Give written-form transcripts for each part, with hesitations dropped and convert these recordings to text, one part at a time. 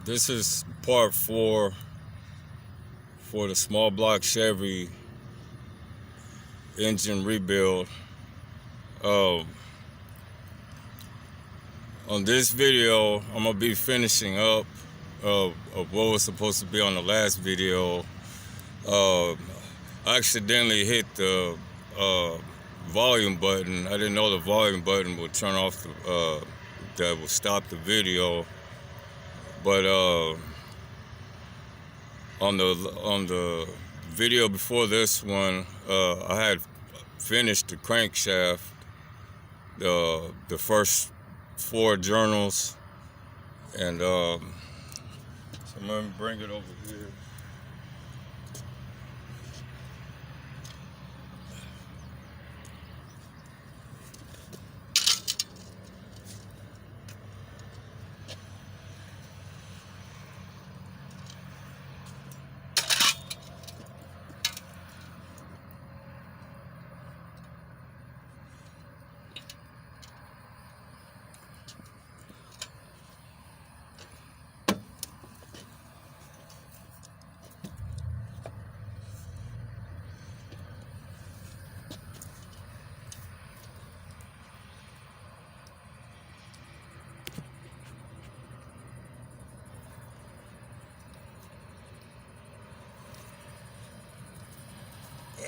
This is part 4 for the small block Chevy engine rebuild. On this video, I'm gonna be finishing up of what was supposed to be on the last video. I accidentally hit the volume button. I didn't know the volume button would turn off that would stop the video. But on the video before this one, I had finished the crankshaft, the first 4 journals, and so let me bring it over here.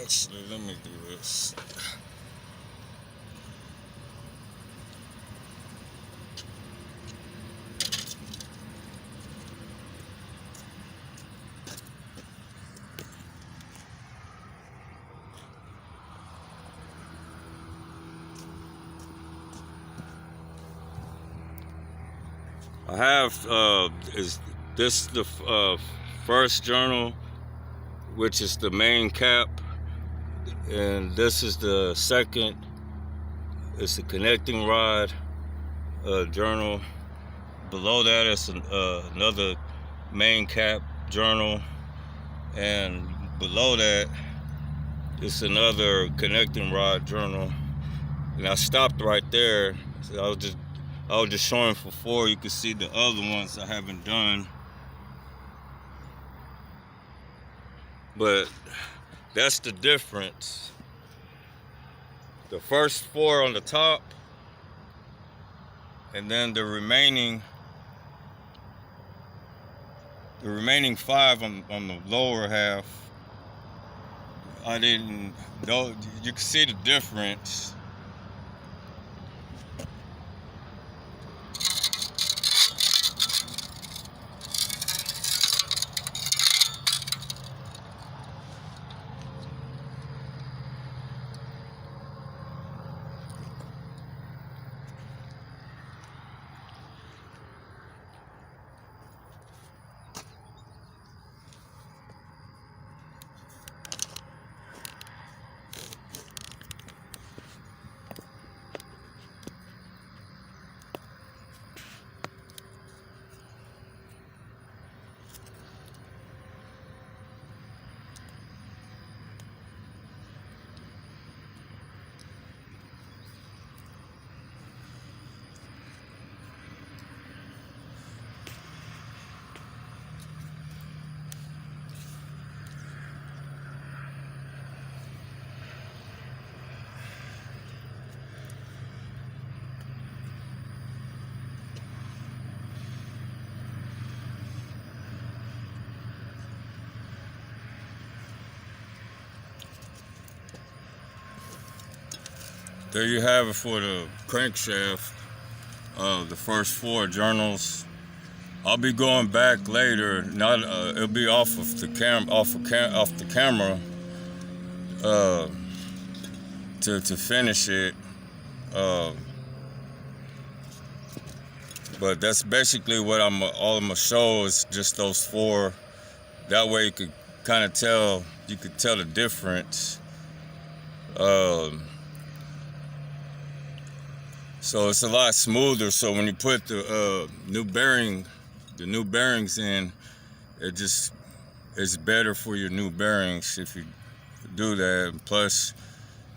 Actually, let me do this. I have is this the first journal, which is the main cap, and this is the second. It's the connecting rod journal. Below that is another main cap journal, and below that is another connecting rod journal. And I stopped right there. So I was just showing for 4. You can see the other ones I haven't done, but that's the difference. The first 4 on the top, and then the remaining 5 on the lower half. I didn't know. You can see the difference. There you have it for the crankshaft. The first 4 journals. I'll be going back later. Not it'll be off of the camera to finish it. But that's basically what all I'm gonna show is just those 4. That way you could kind of tell. You could tell the difference. So it's a lot smoother. So when you put the new bearings in, it's better for your new bearings if you do that. Plus,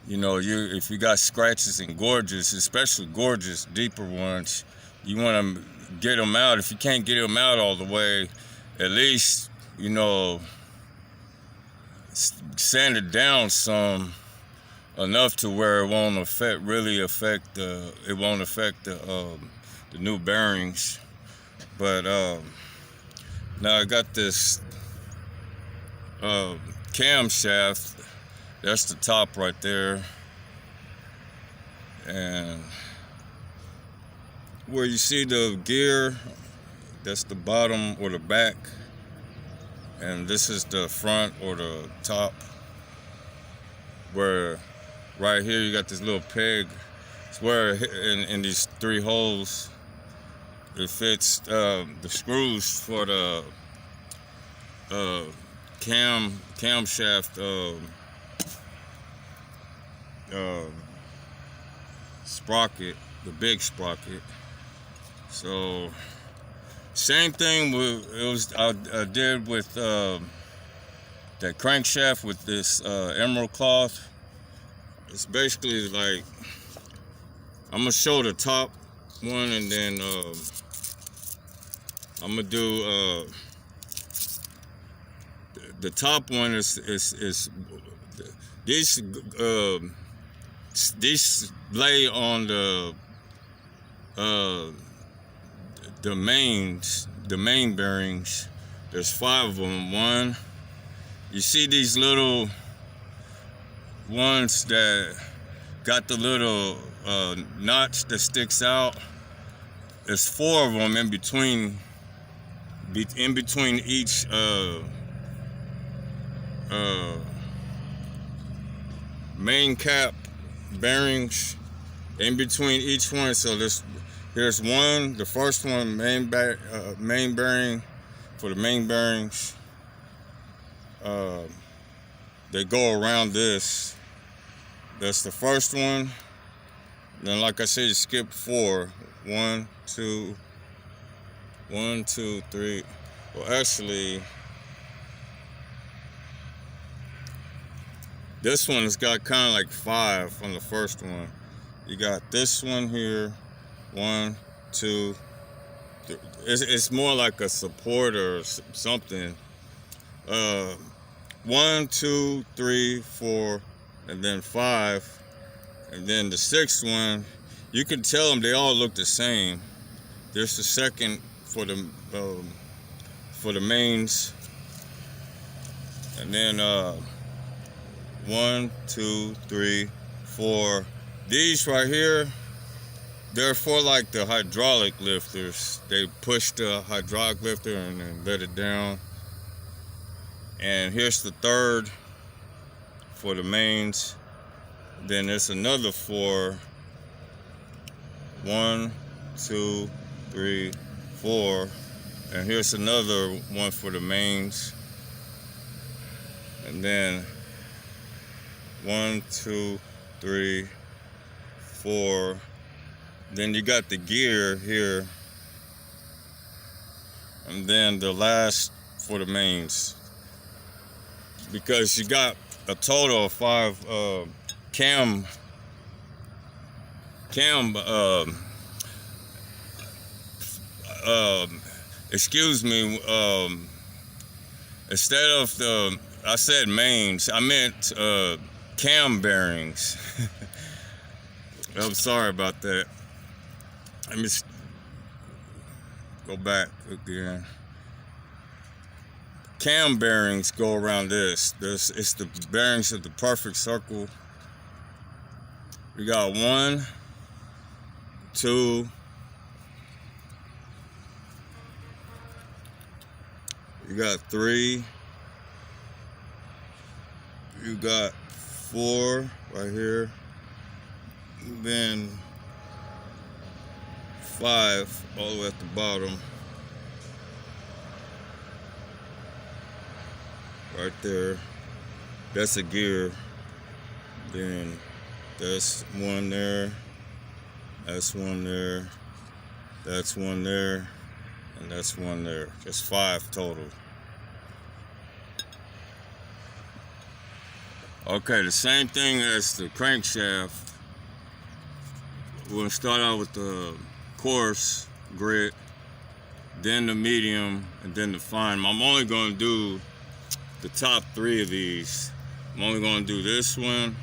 you know, if you got scratches and gorges, especially gorgeous deeper ones, you want to get them out. If you can't get them out all the way, at least, you know, sand it down some, enough to where it won't really affect the new bearings. But now I got this camshaft. That's the top right there, and where you see the gear, that's the bottom or the back, and this is the front or the top. Where right here you got this little peg. It's where in these 3 holes it fits the screws for the camshaft sprocket, the big sprocket. So same thing I did with that crankshaft with this emerald cloth. It's basically like, I'm gonna show the top one, and then I'm gonna do the top one is these lay on the main bearings. There's 5 of them. You see these little ones that got the little notch that sticks out? There's 4 of them in between each main cap bearings, in between each one. So here's one, the first one, main bearing for the main bearings. They go around this. That's the first one. Then, like I said, you skip 4. 1, 2, 3. Well, actually, this one has got kind of like 5 on the first one. You got this one here, 1, 2, 3. It's more like a support or something. 1, 2, 3, 4, and then 5, and then the 6th one. You can tell them they all look the same. There's the second for the mains, and then 1, 2, 3, 4. These right here, they're for like the hydraulic lifters. They push the hydraulic lifter and then let it down. And here's the 3rd for the mains. Then there's another 4. 1, 2, 3, 4. And here's another one for the mains. And then 1, 2, 3, 4. Then you got the gear here. And then the last for the mains. Because you got a total of 5 instead of I said mains, I meant cam bearings. I'm sorry about that. Let me go back again. Cam bearings go around this. It's the bearings of the perfect circle. We got 1, 2, you got 3, you got 4 right here, and then 5 all the way at the bottom. Right there, that's a gear. Then that's 1 there, that's 1 there, that's 1 there, and that's 1 there. That's 5 total. Okay, the same thing as the crankshaft. We're gonna start out with the coarse. grit, then the medium, and then the fine. I'm only going to do the top 3 of these. I'm only going to do this one,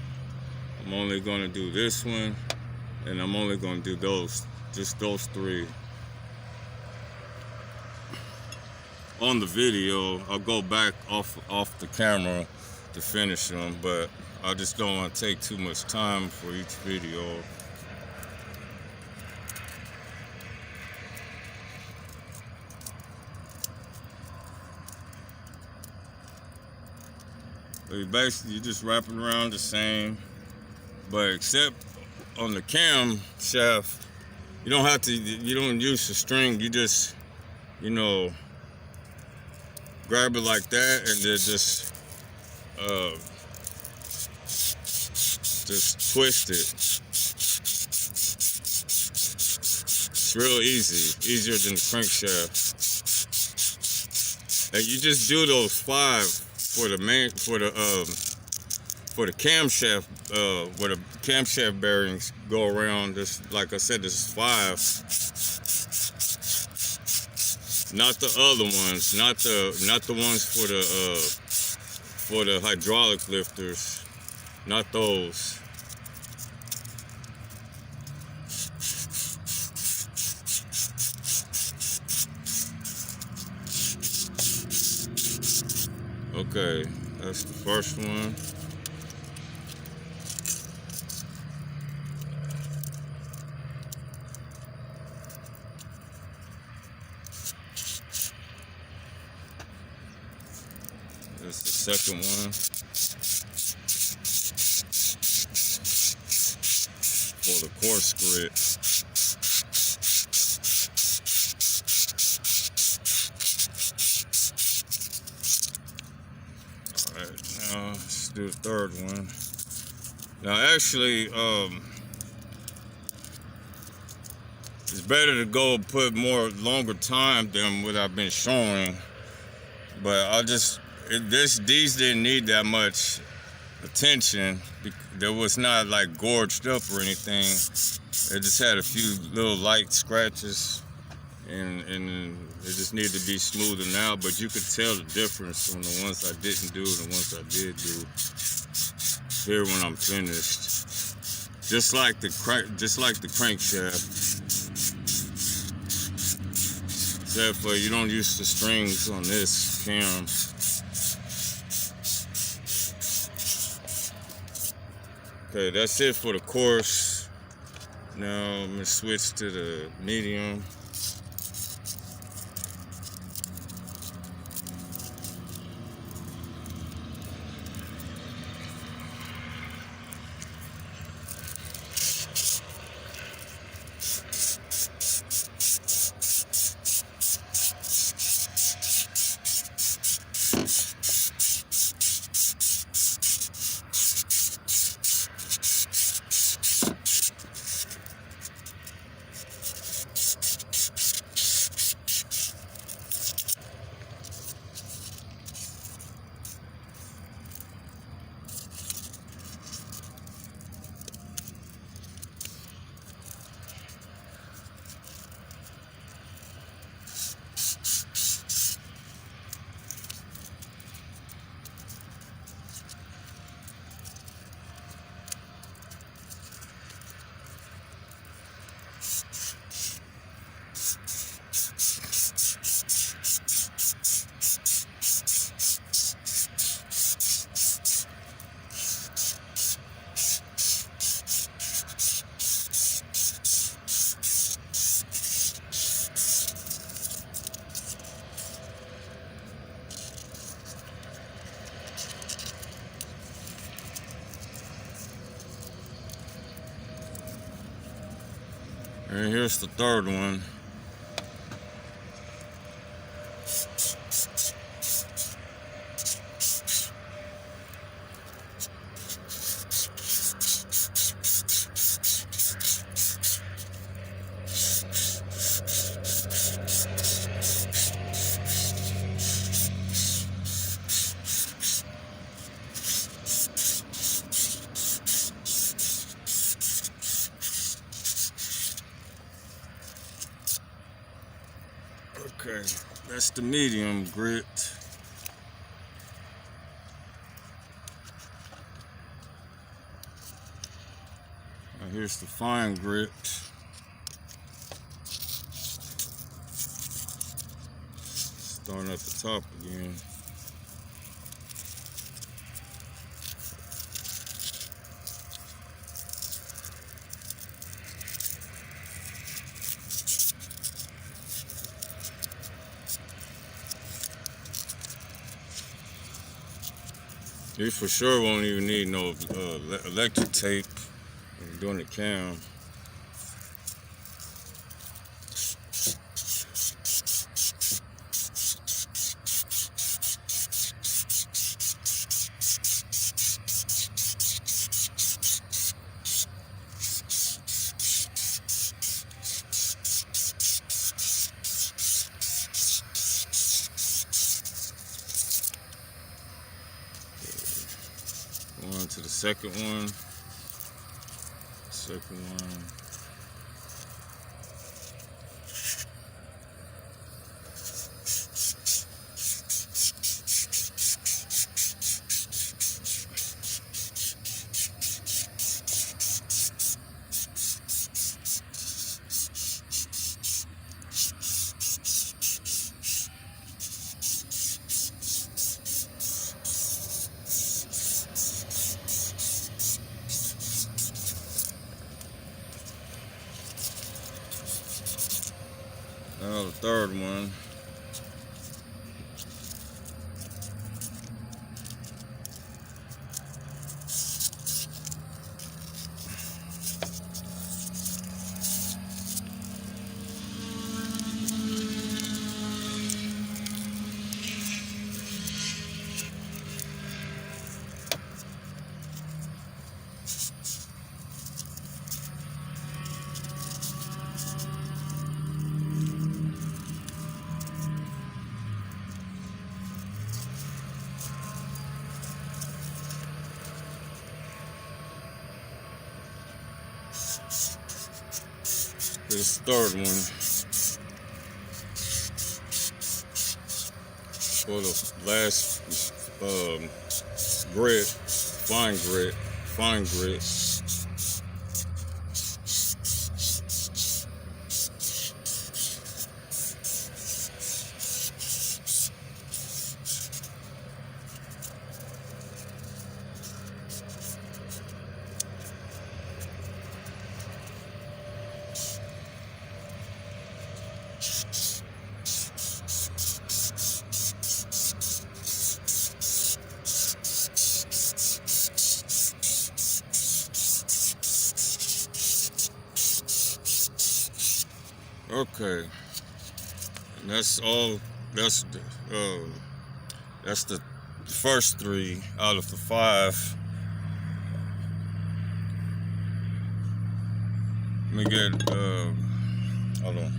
I'm only going to do this one, and I'm only going to do those, just those 3. On the video, I'll go back off the camera to finish them, but I just don't want to take too much time for each video. So basically, you're just wrapping around the same, but except on the cam shaft, you don't have to. You don't use the string. You just, you know, grab it like that, and then just twist it. It's real easy, easier than the crankshaft. And you just do those 5 for the camshaft, where the camshaft bearings go around. This, like I said, this is 5. Not the other ones, not the ones for the hydraulic lifters, not those. Okay, that's the first one. That's the second one. For the coarse grit. Alright, now let's do the third one. Now actually, it's better to go put longer time than what I've been showing. But these didn't need that much attention. There was not like gorged up or anything. It just had a few little light scratches, and it just needed to be smoothened out. But you could tell the difference from the ones I didn't do and the ones I did do here when I'm finished. Just like the crankshaft, except for you don't use the strings on this cam. Okay, that's it for the coarse. Now I'm gonna switch to the medium. And here's the third one. Okay, that's the medium grit. Now here's the fine grit. Starting at the top again. You for sure won't even need no electric tape when you're doing the cam. Going to the second one. Second one. Now the third one. This third one for the last grit, fine grit. Okay, and that's all. That's the first 3 out of the 5. Let me get hold on.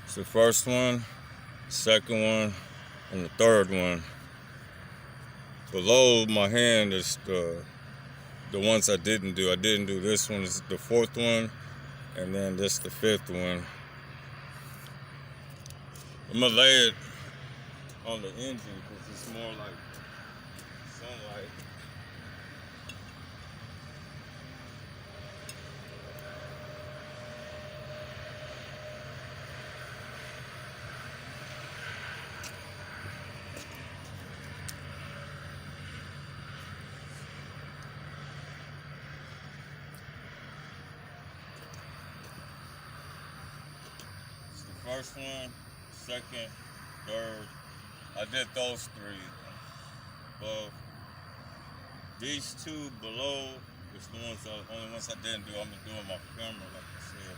It's the first one, second one, and the third one. Below my hand is the ones I didn't do. I didn't do this one. It's the 4th one, and then this the 5th one. I'm gonna lay it on the engine because it's more like sunlight. First one, second, third. I did those 3 above. These 2 below It's the only ones I didn't do. I'm gonna do on my camera, like I said.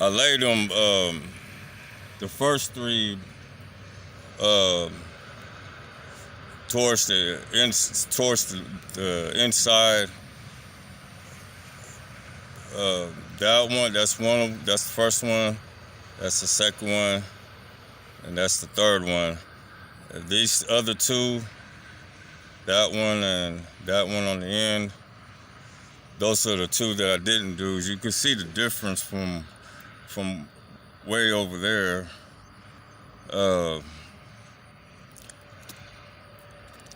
I laid them the first three towards the inside. That one, that's the first one. That's the second one, and that's the third one. These other two, that one and that one on the end, those are the two that I didn't do. You can see the difference from way over there.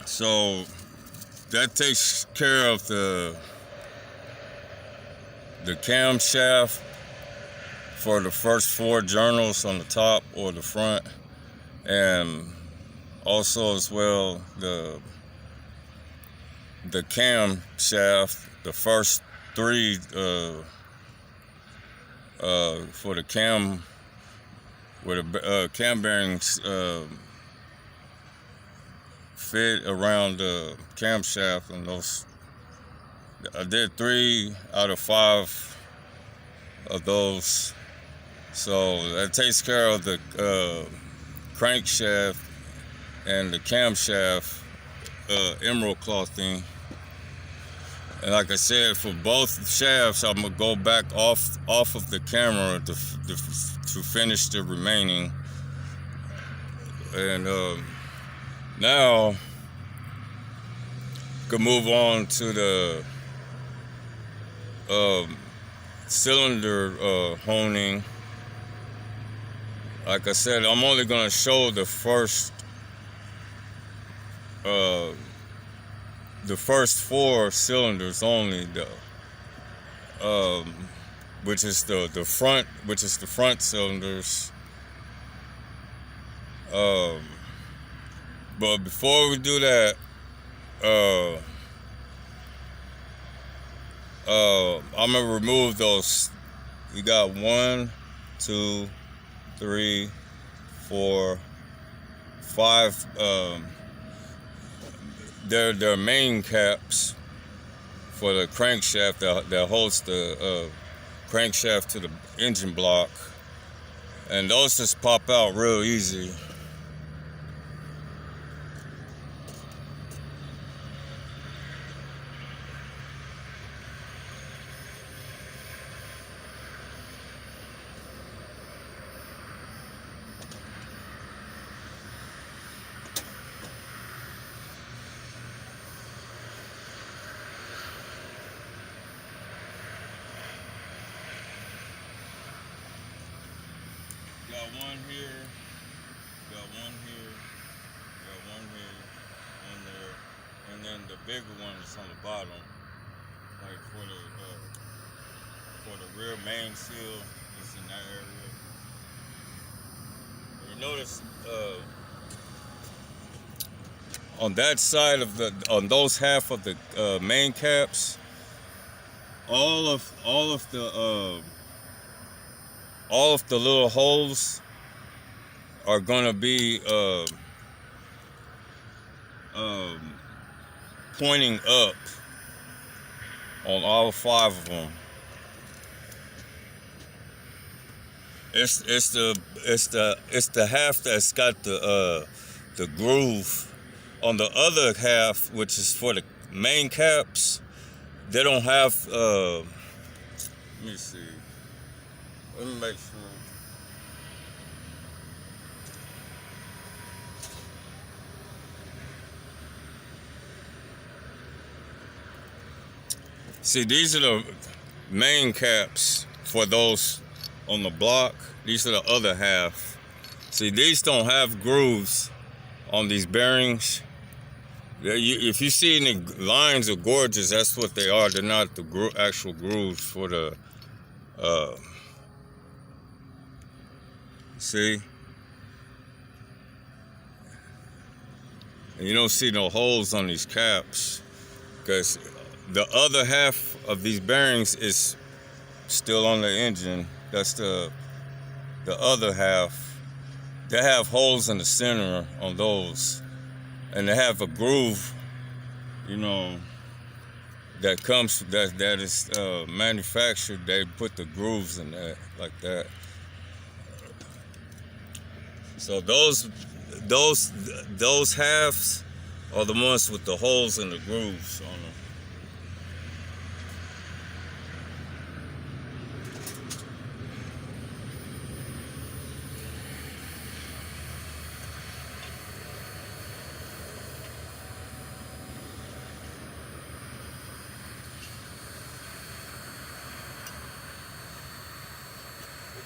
So that takes care of the camshaft for the first 4 journals on the top or the front, and also as well the camshaft, the first 3 for the cam, where the cam bearings fit around the camshaft, and those I did 3 out of 5 of those. So that takes care of the crankshaft and the camshaft emerald clothing. And like I said, for both shafts, I'm gonna go back off of the camera to finish the remaining. And now could move on to the cylinder honing. Like I said, I'm only gonna show the first 4 cylinders only, though, which is the front cylinders. But before we do that, I'm gonna remove those. We got 1, 2, 3, 4, 5. They're main caps for the crankshaft that holds the crankshaft to the engine block, and those just pop out real easy. Got one here, got one here, got one here, and there, and then the bigger one is on the bottom, like for the rear main seal is in that area. And you notice on that side of on those half of the main caps, all of the little holes are gonna be pointing up on all 5 of them. It's the half that's got the groove. On the other half, which is for the main caps, they don't have. Let me see. Let me make sure. See, these are the main caps for those on the block. These are the other half. See, these don't have grooves on these bearings. If you see any lines or gorges, that's what they are. They're not the actual grooves for the, see? And you don't see no holes on these caps because the other half of these bearings is still on the engine. That's the other half. They have holes in the center on those, and they have a groove, you know, that comes that is manufactured. They put the grooves in that like that. So those halves are the ones with the holes and the grooves on them.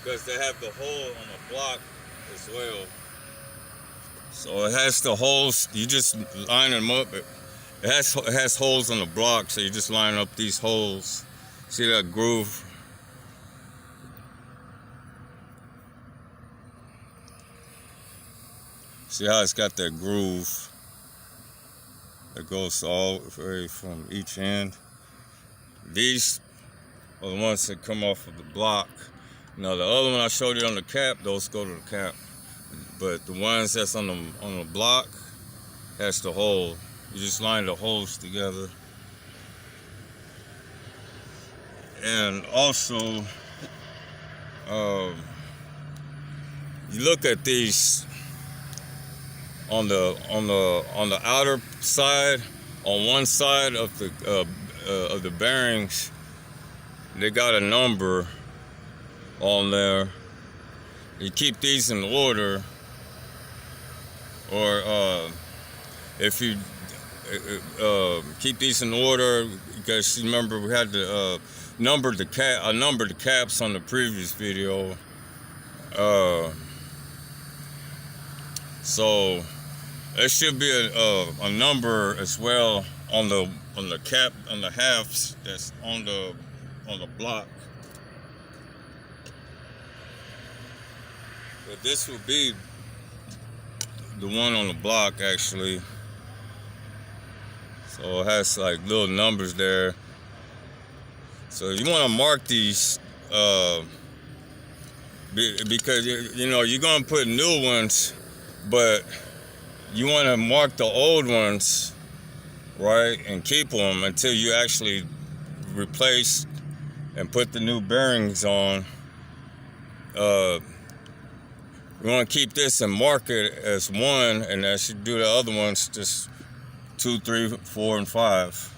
Because they have the hole on the block as well. So it has the holes, you just line them up. It has holes on the block, so you just line up these holes. See that groove? See how it's got that groove that goes all from each end? These are the ones that come off of the block. Now the other one I showed you on the cap, those go to the cap. But the ones that's on the block has the hole. You just line the holes together. And also, you look at these on the outer side, on one side of the bearings, they got a number on there. You keep these in order, or if you keep these in order, because remember we had to number the caps on the previous video. So there should be a number as well on the cap, on the halves that's on the block. But this will be the one on the block actually. So it has like little numbers there. So you want to mark these because you know you're gonna put new ones, but you want to mark the old ones, right, and keep them until you actually replace and put the new bearings on. We want to keep this and mark it as 1, and as you do the other ones, just 2, 3, 4, and 5.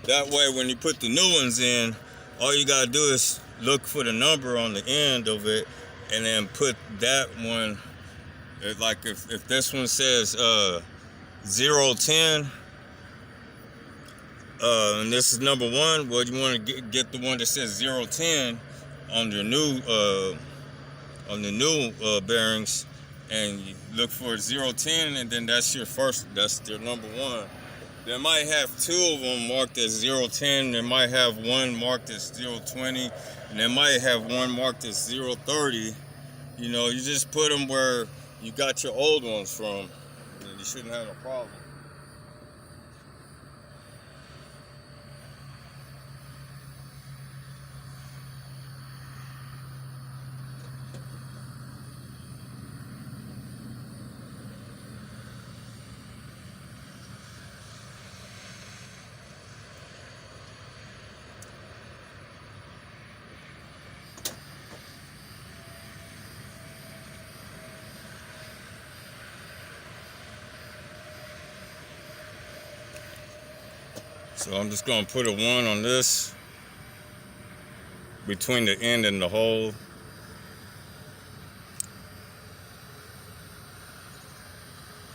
That way, when you put the new ones in, all you gotta do is look for the number on the end of it, and then put that one. Like if this one says 010, and this is number 1, well, you want to get the one that says 010 on your new bearings, and you look for 010, and then that's your number 1. They might have 2 of them marked as 010. They might have one marked as 020, and they might have one marked as 030. You know, you just put them where you got your old ones from, and you shouldn't have a problem. So I'm just gonna put a 1 on this between the end and the hole.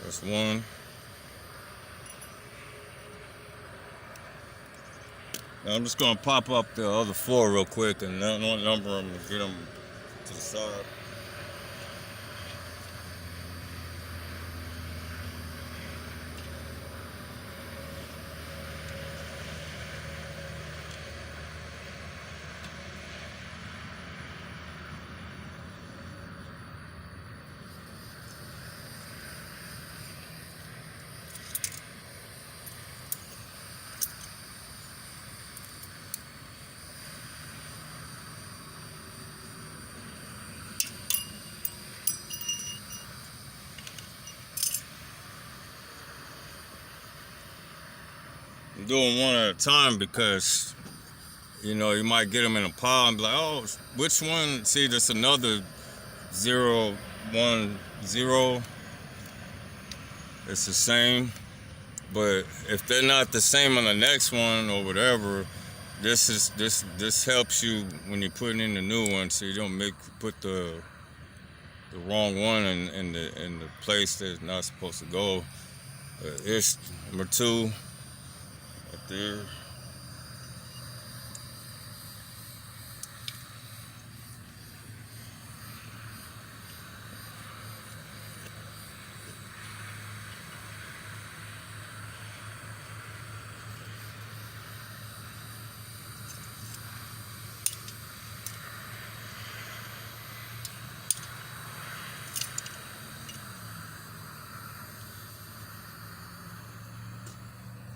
That's 1. Now I'm just gonna pop up the other 4 real quick and number them and get them to the side. I'm doing one at a time because, you know, you might get them in a pile and be like, oh, which one? See, there's another 0, 1, 0. It's the same. But if they're not the same on the next one or whatever, this helps you when you're putting in the new one, so you don't put the wrong one in the place that it's not supposed to go. It's number 2. Right there.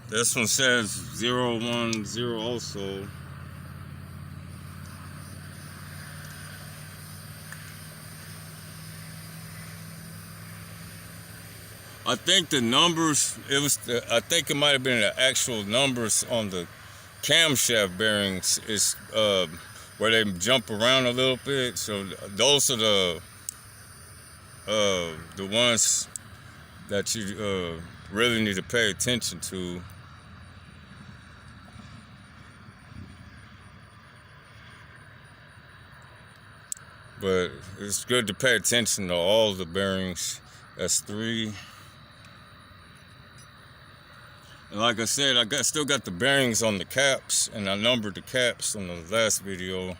This one says 010 also. I think the numbers, I think it might have been the actual numbers on the camshaft bearings is where they jump around a little bit. So those are the ones that you really need to pay attention to. But it's good to pay attention to all the bearings. That's 3. And like I said, still got the bearings on the caps, and I numbered the caps on the last video.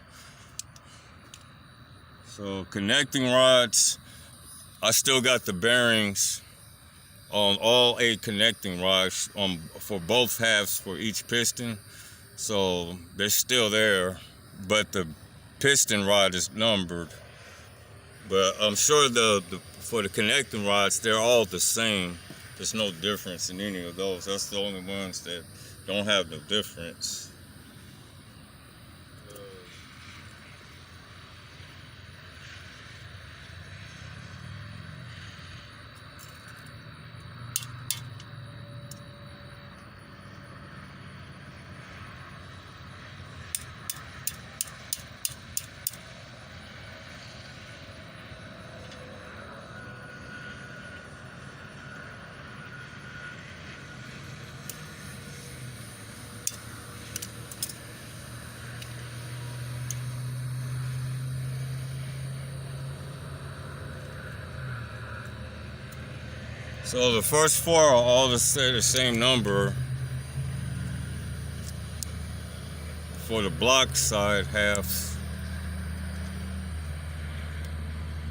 So connecting rods, I still got the bearings on all 8 connecting rods for both halves for each piston. So they're still there, but the piston rod is numbered. But I'm sure for the connecting rods, they're all the same. There's no difference in any of those. That's the only ones that don't have no difference. So the first 4 are all the same number for the block side halves,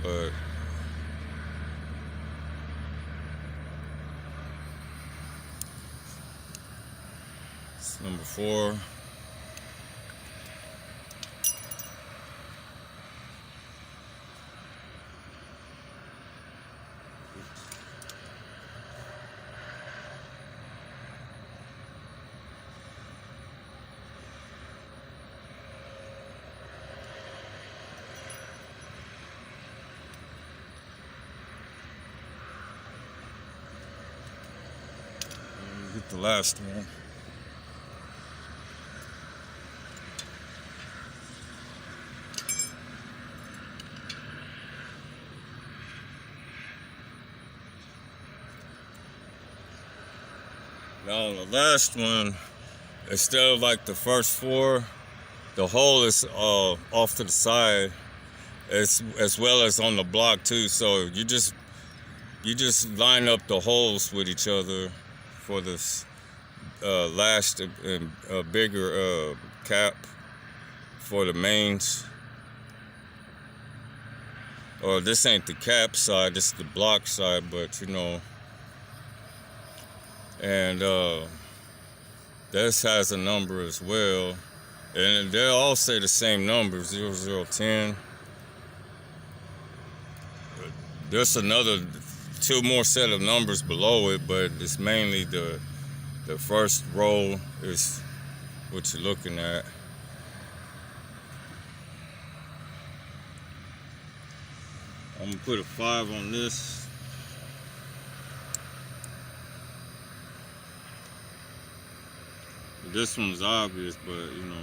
but it's number 4. Get the last one. Now the last one, instead of like the first 4, the hole is off to the side, as well as on the block too. So you just line up the holes with each other for this last and bigger cap for the mains. Or this ain't the cap side, this is the block side, but you know. And this has a number as well, and they all say the same number, 0010. There's another 2 more set of numbers below it, but it's mainly the first row is what you're looking at. I'm gonna put a 5 on this. This one's obvious, but you know.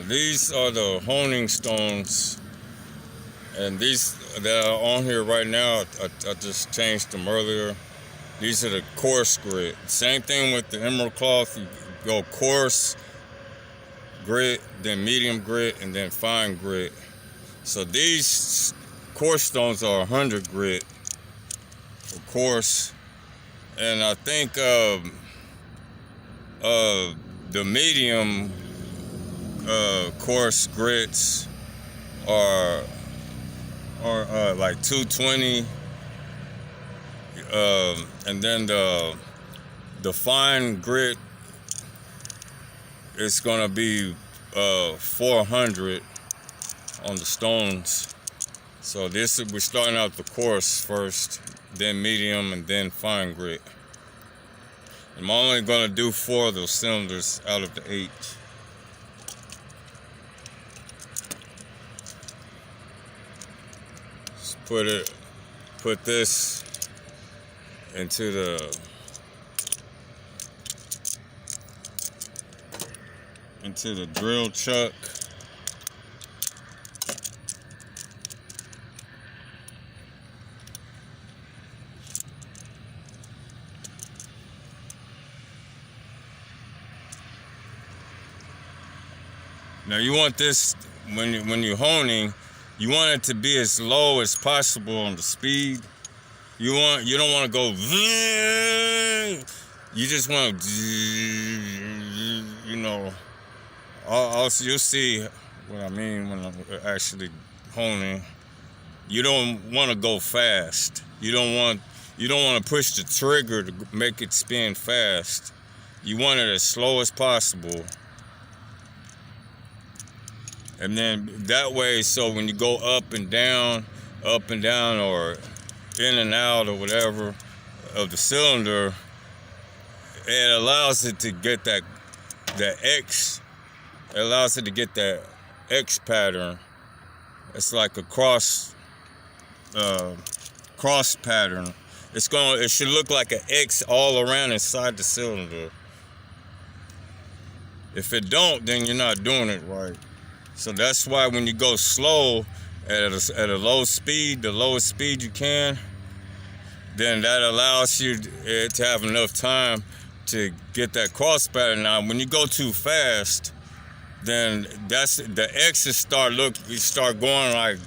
These are the honing stones, and these that are on here right now, I just changed them earlier. These are the coarse grit. Same thing with the emerald cloth. You go coarse grit, then medium grit, and then fine grit. So these coarse stones are 100 grit, of course. And I think the medium coarse grits are like 220, and then the fine grit is gonna be 400 on the stones. So we're starting out the coarse first, then medium, and then fine grit. I'm only gonna do 4 of those cylinders out of the 8. Put this into the drill chuck. Now you want this, when you're honing, you want it to be as low as possible on the speed. You don't want to go. You just want to, Also, you'll see what I mean when I'm actually honing. You don't want to go fast. You don't want to push the trigger to make it spin fast. You want it as slow as possible. And then that way, so when you go up and down, or in and out or whatever of the cylinder, it allows it to get that X. It allows it to get that X pattern. It's like a cross pattern. It should look like an X all around inside the cylinder. If it don't, then you're not doing it right. So that's why when you go slow at a low speed, the lowest speed you can, then that allows you to have enough time to get that cross pattern. Now, when you go too fast, then that's the X's start going like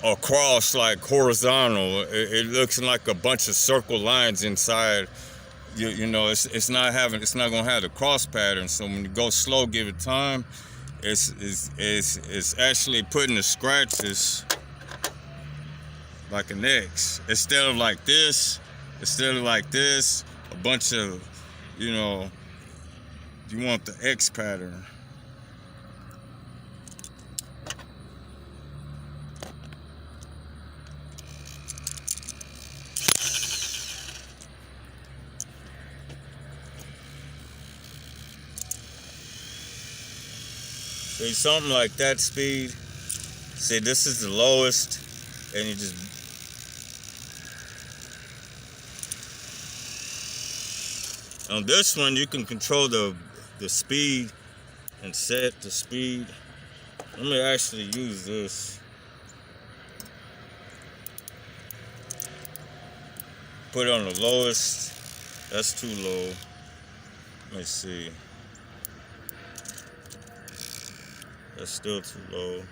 across, like horizontal. It looks like a bunch of circle lines inside. It's not gonna have the cross pattern. So when you go slow, give it time. It's actually putting the scratches like an X instead of like this. A bunch of, you want the X pattern. See, something like that speed. See, this is the lowest, and you just. On this one, you can control the speed and set the speed. Let me actually use this. Put it on the lowest. That's too low. Let me see. That's still too low.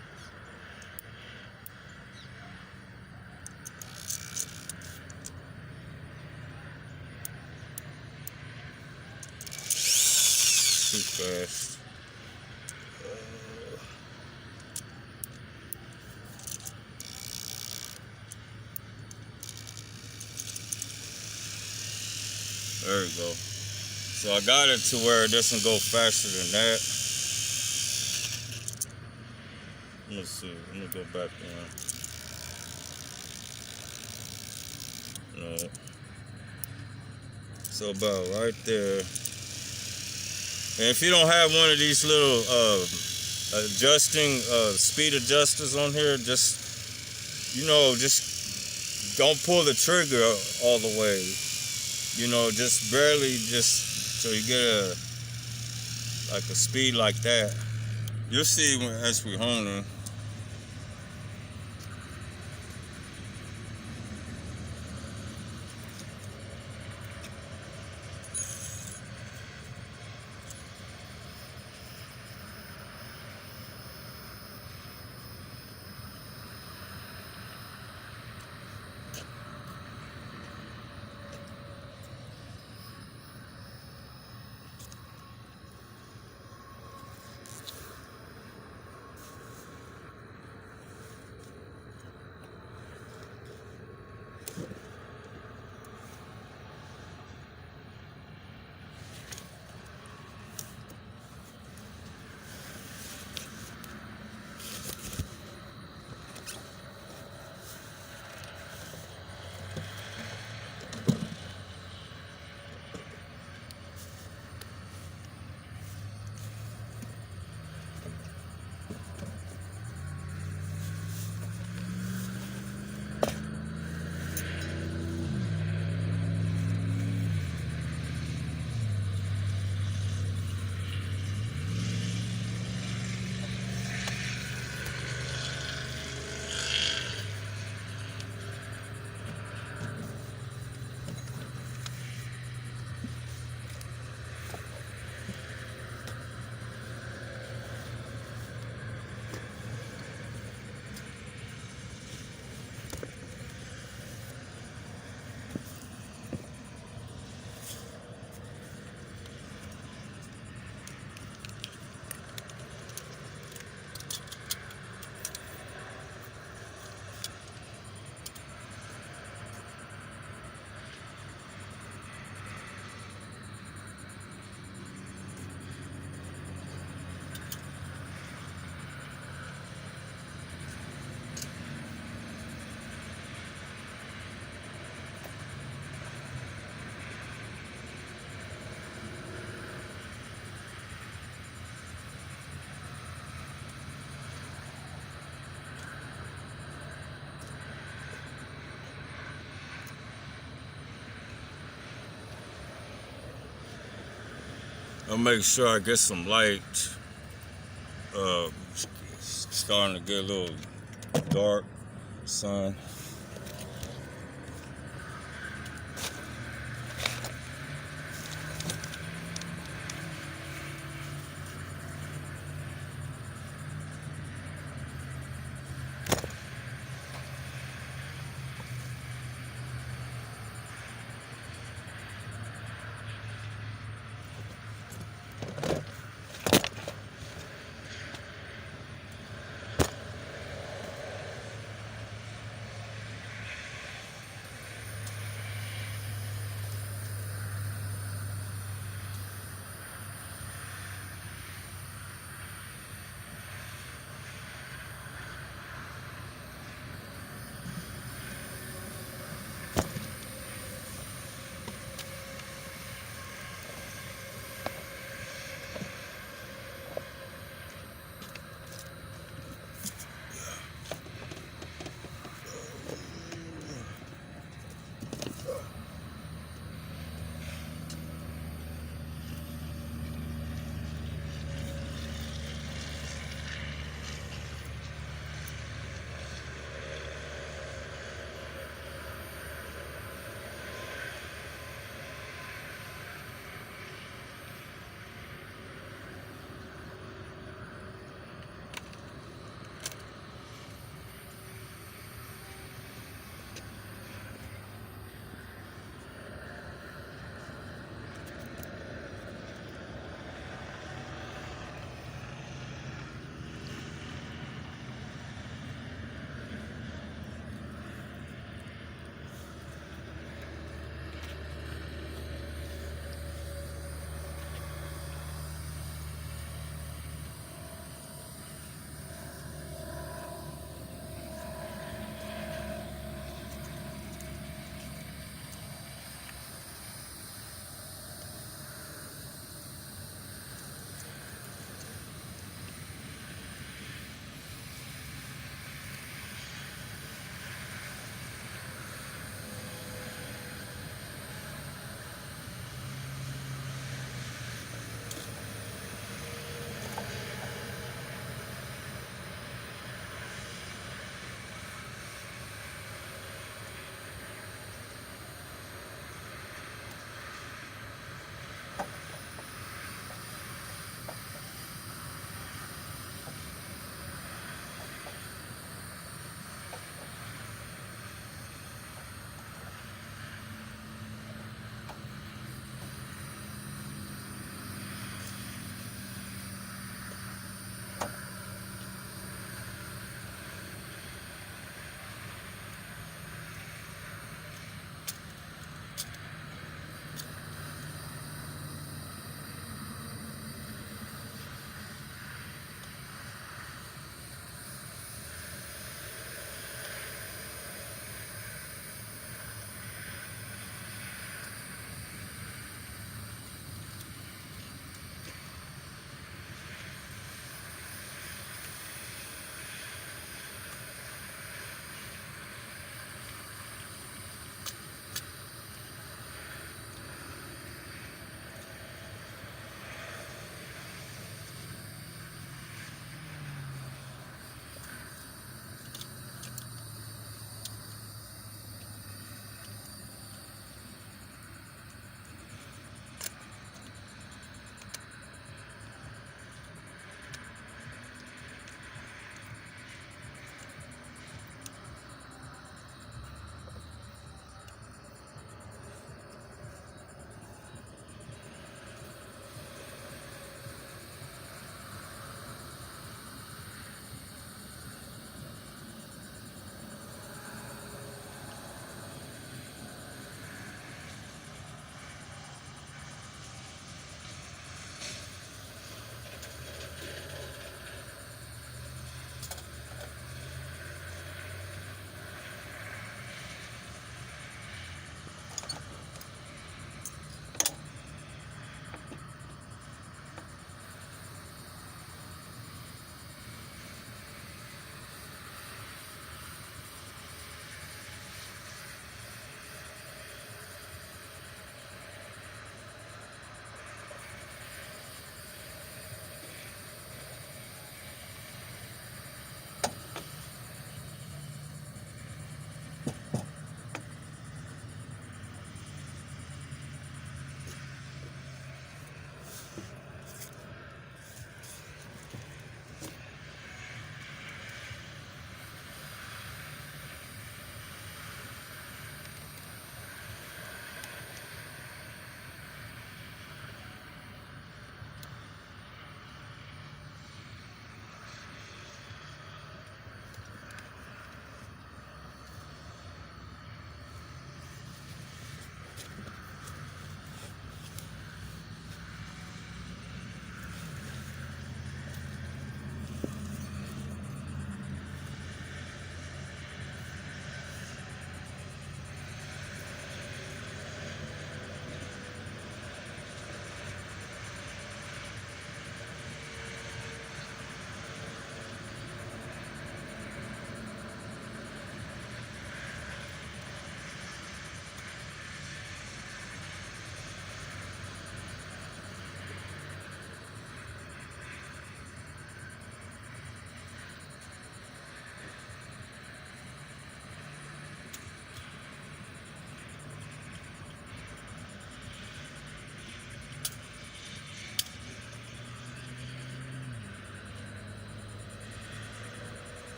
Too fast. There we go. So I got it to where it doesn't go faster than that. Let's see. Let me go back in. No. So about right there. And if you don't have one of these little speed adjusters on here, just don't pull the trigger all the way. Just barely, so you get a speed like that. You'll see as we hone. I'll make sure I get some light. Starting to get a little dark, sun.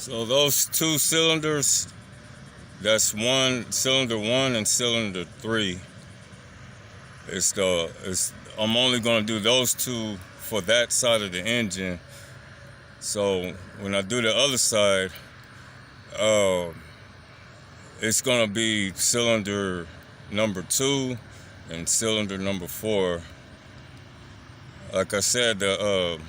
So those two cylinders, that's cylinder 1 and cylinder 3. I'm only gonna do those two for that side of the engine. So when I do the other side, it's gonna be cylinder number 2 and cylinder number 4. Like I said, the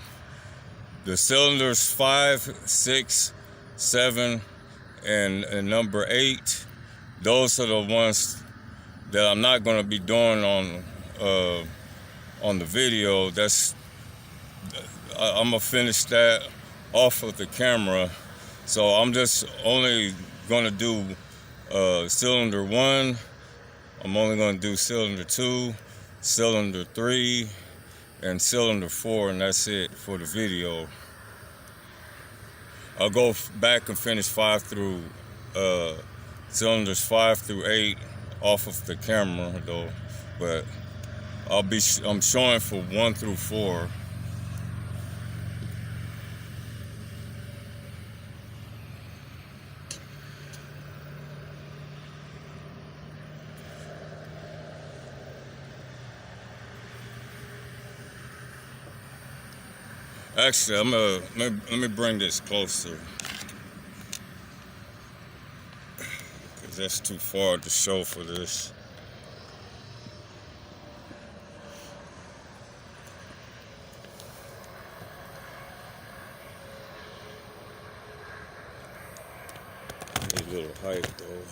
cylinders 5, 6, 7, and number 8, those are the ones that I'm not gonna be doing on the video. I'm gonna finish that off of the camera. So I'm just only gonna do cylinder 1. I'm only gonna do cylinder 2, cylinder 3, and cylinder 4, and that's it for the video. I'll go back and finish cylinders 5 through 8 off of the camera though, but I'm showing for 1 through 4. Actually, let me bring this closer, because that's too far to show for this. Need a little height though.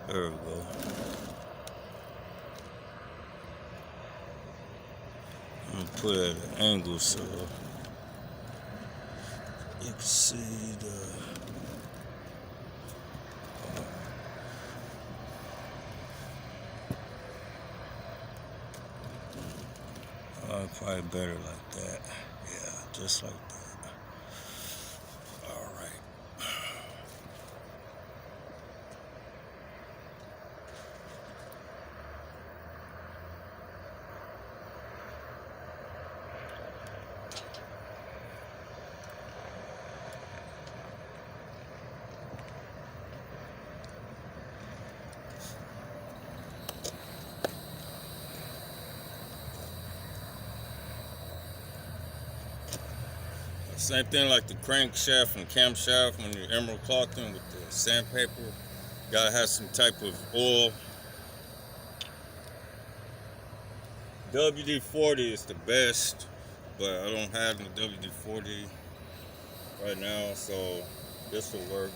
There we go. I'm gonna put it at an angle so you can see probably better like that. Yeah, just like that. All right. Same thing like the crankshaft and camshaft when you're emerald clothing with the sandpaper. Gotta have some type of oil. WD-40 is the best, but I don't have the WD-40 right now, so this will work.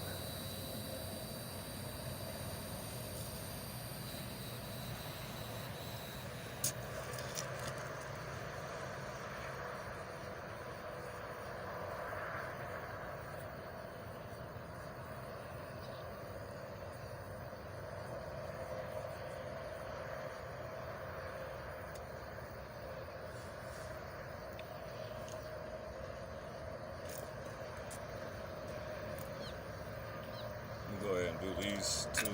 Go ahead and do these two.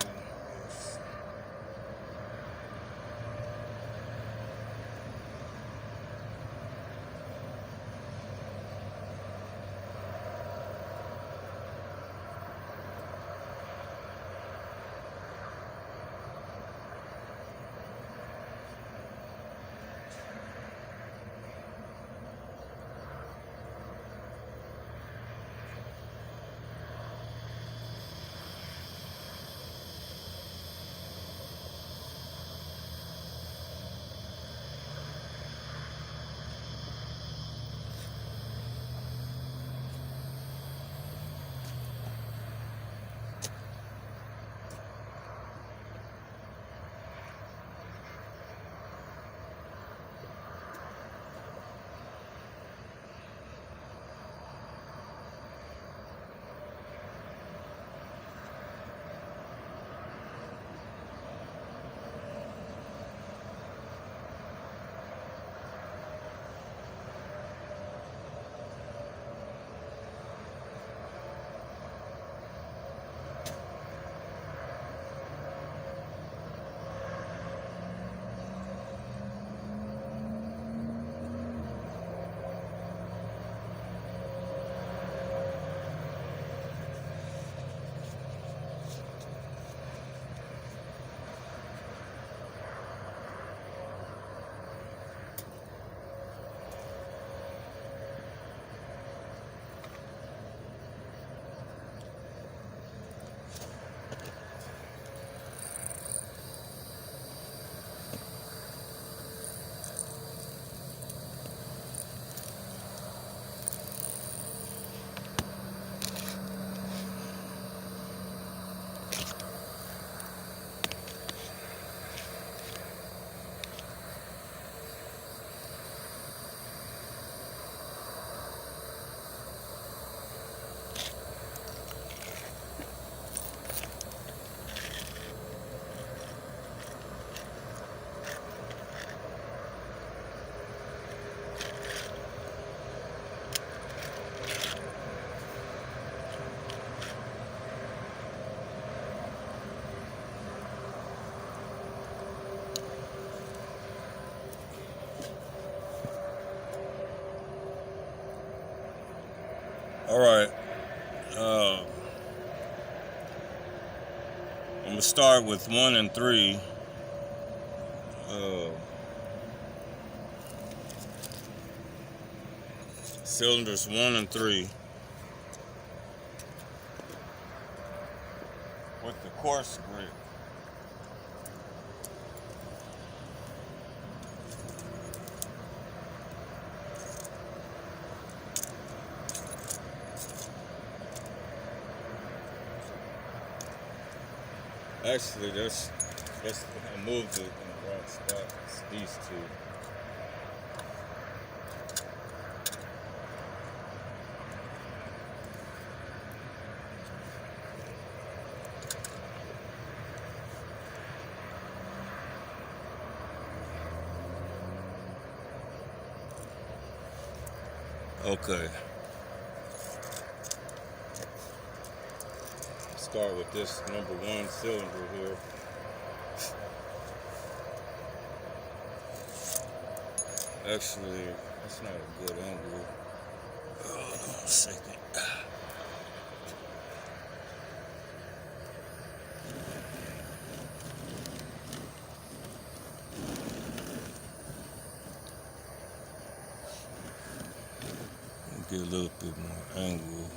All right. I'm gonna start with 1 and 3. Cylinders 1 and 3 with the coarse grit. Actually, I moved it in the wrong spot. It's these two. Okay. Start with this number 1 cylinder here. Actually, that's not a good angle. Hold on a second. Get a little bit more angle.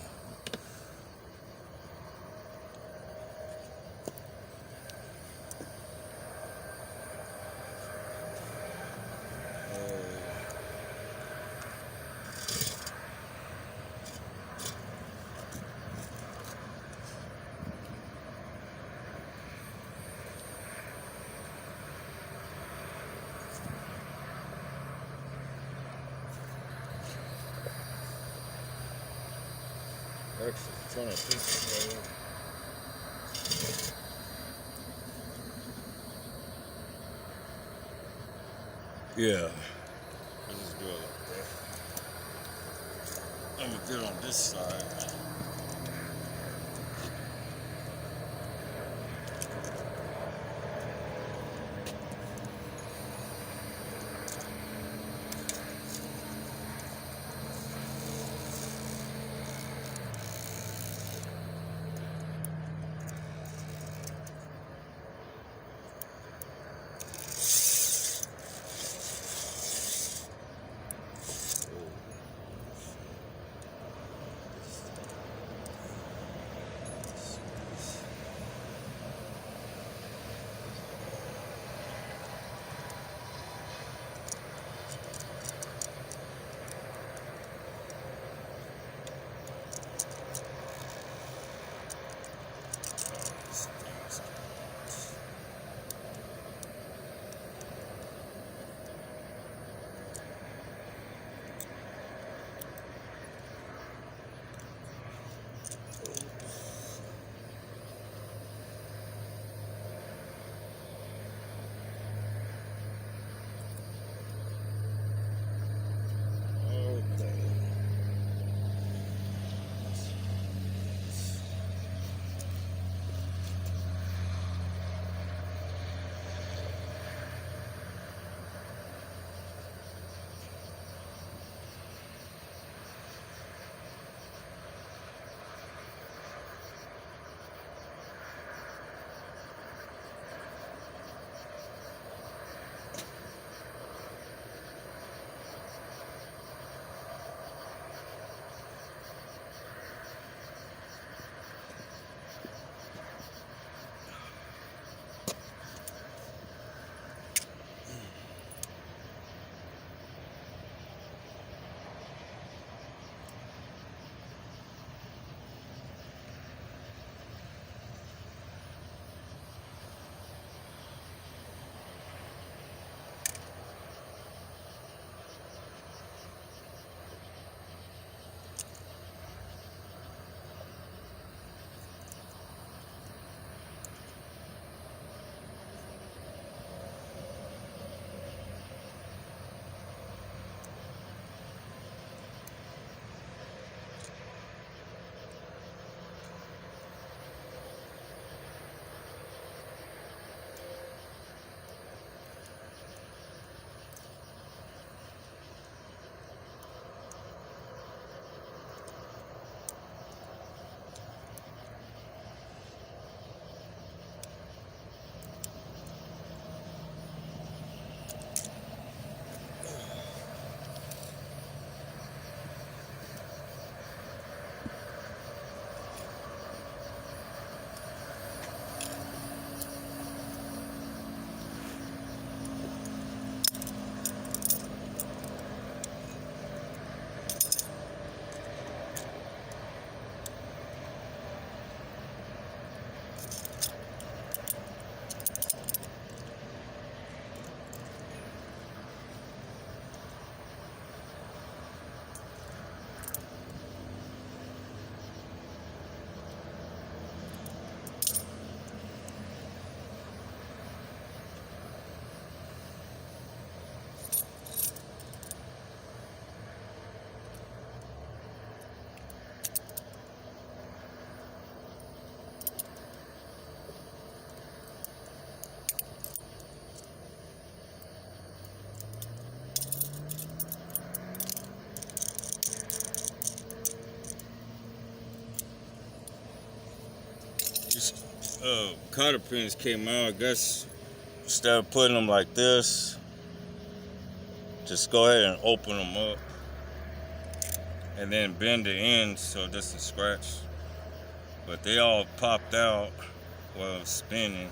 Actually, turn it this way. Yeah. This is good. Let me get on this side. cotter pins came out, I guess instead of putting them like this, just go ahead and open them up and then bend the ends so it doesn't scratch. But they all popped out while I was spinning.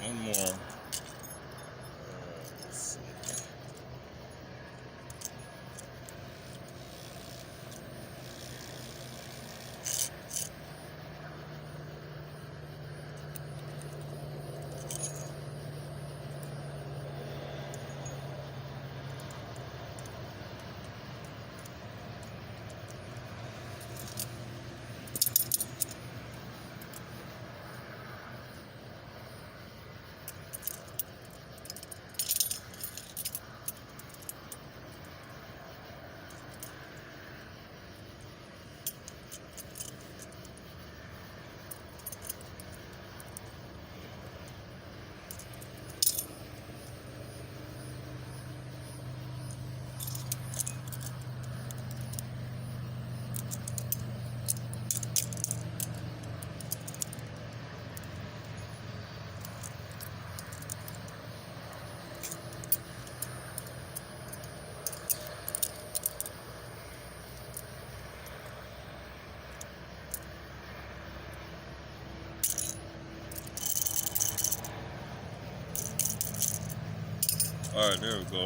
One more. Let's see. All right, there we go.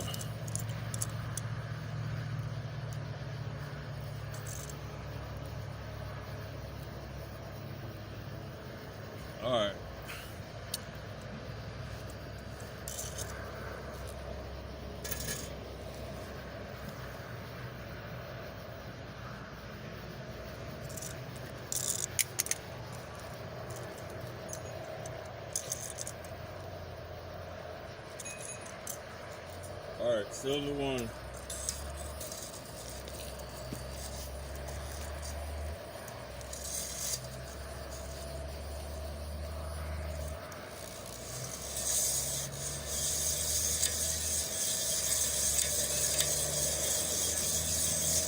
All right. All right, cylinder one.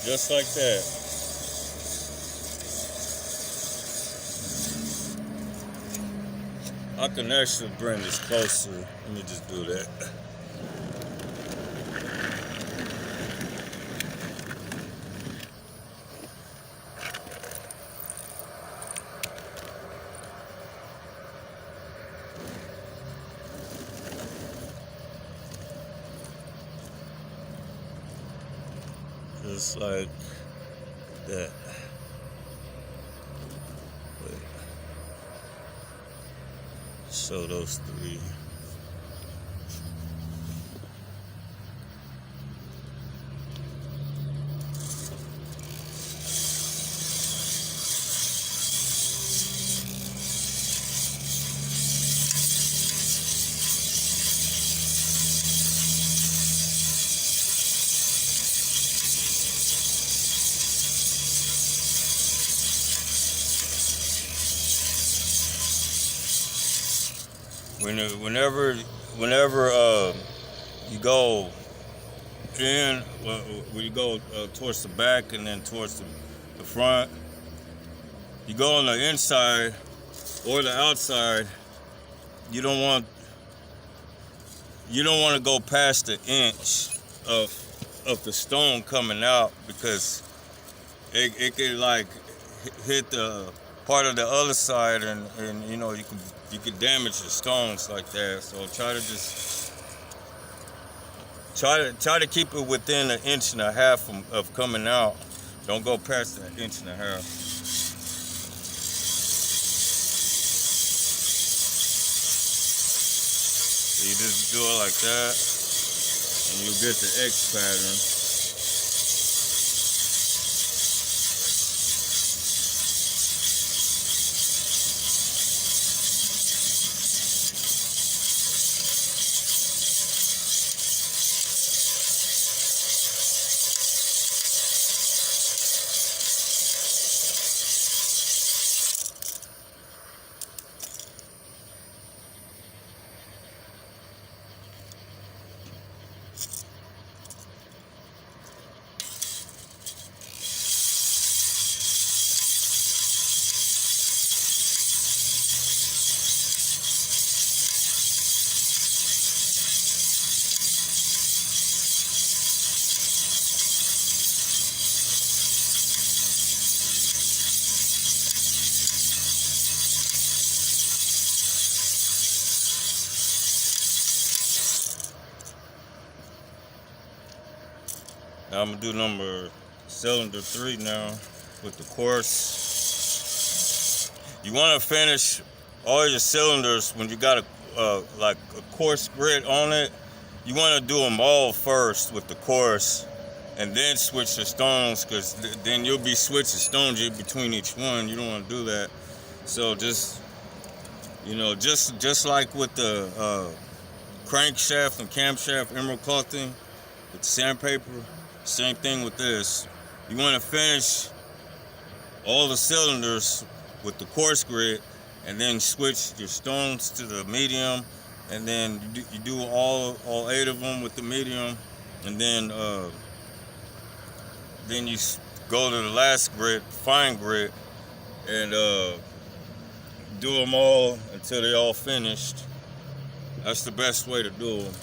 just like that. I can actually bring this closer. Let me just do that. Just like that. Wait. Show those three. Whenever you go in, when you go towards the back and then towards the front, you go on the inside or the outside. You don't want to go past the inch of the stone coming out, because it could like hit the part of the other side, and you know, you could damage the stones like that. So try to keep it within 1.5 inches of coming out. Don't go past that 1.5 inches. So you just do it like that, and you get the X pattern. Now I'm gonna do cylinder 3 now with the coarse. You want to finish all your cylinders when you got like a coarse grit on it. You want to do them all first with the coarse, and then switch the stones, because then you'll be switching stones between each one. You don't want to do that. So just like with the crankshaft and camshaft emerald clothing with the sandpaper. Same thing with this. You want to finish all the cylinders with the coarse grit, and then switch your stones to the medium, and then you do all 8 of them with the medium, and then you go to the last grit, fine grit, and do them all until they're all finished. That's the best way to do them.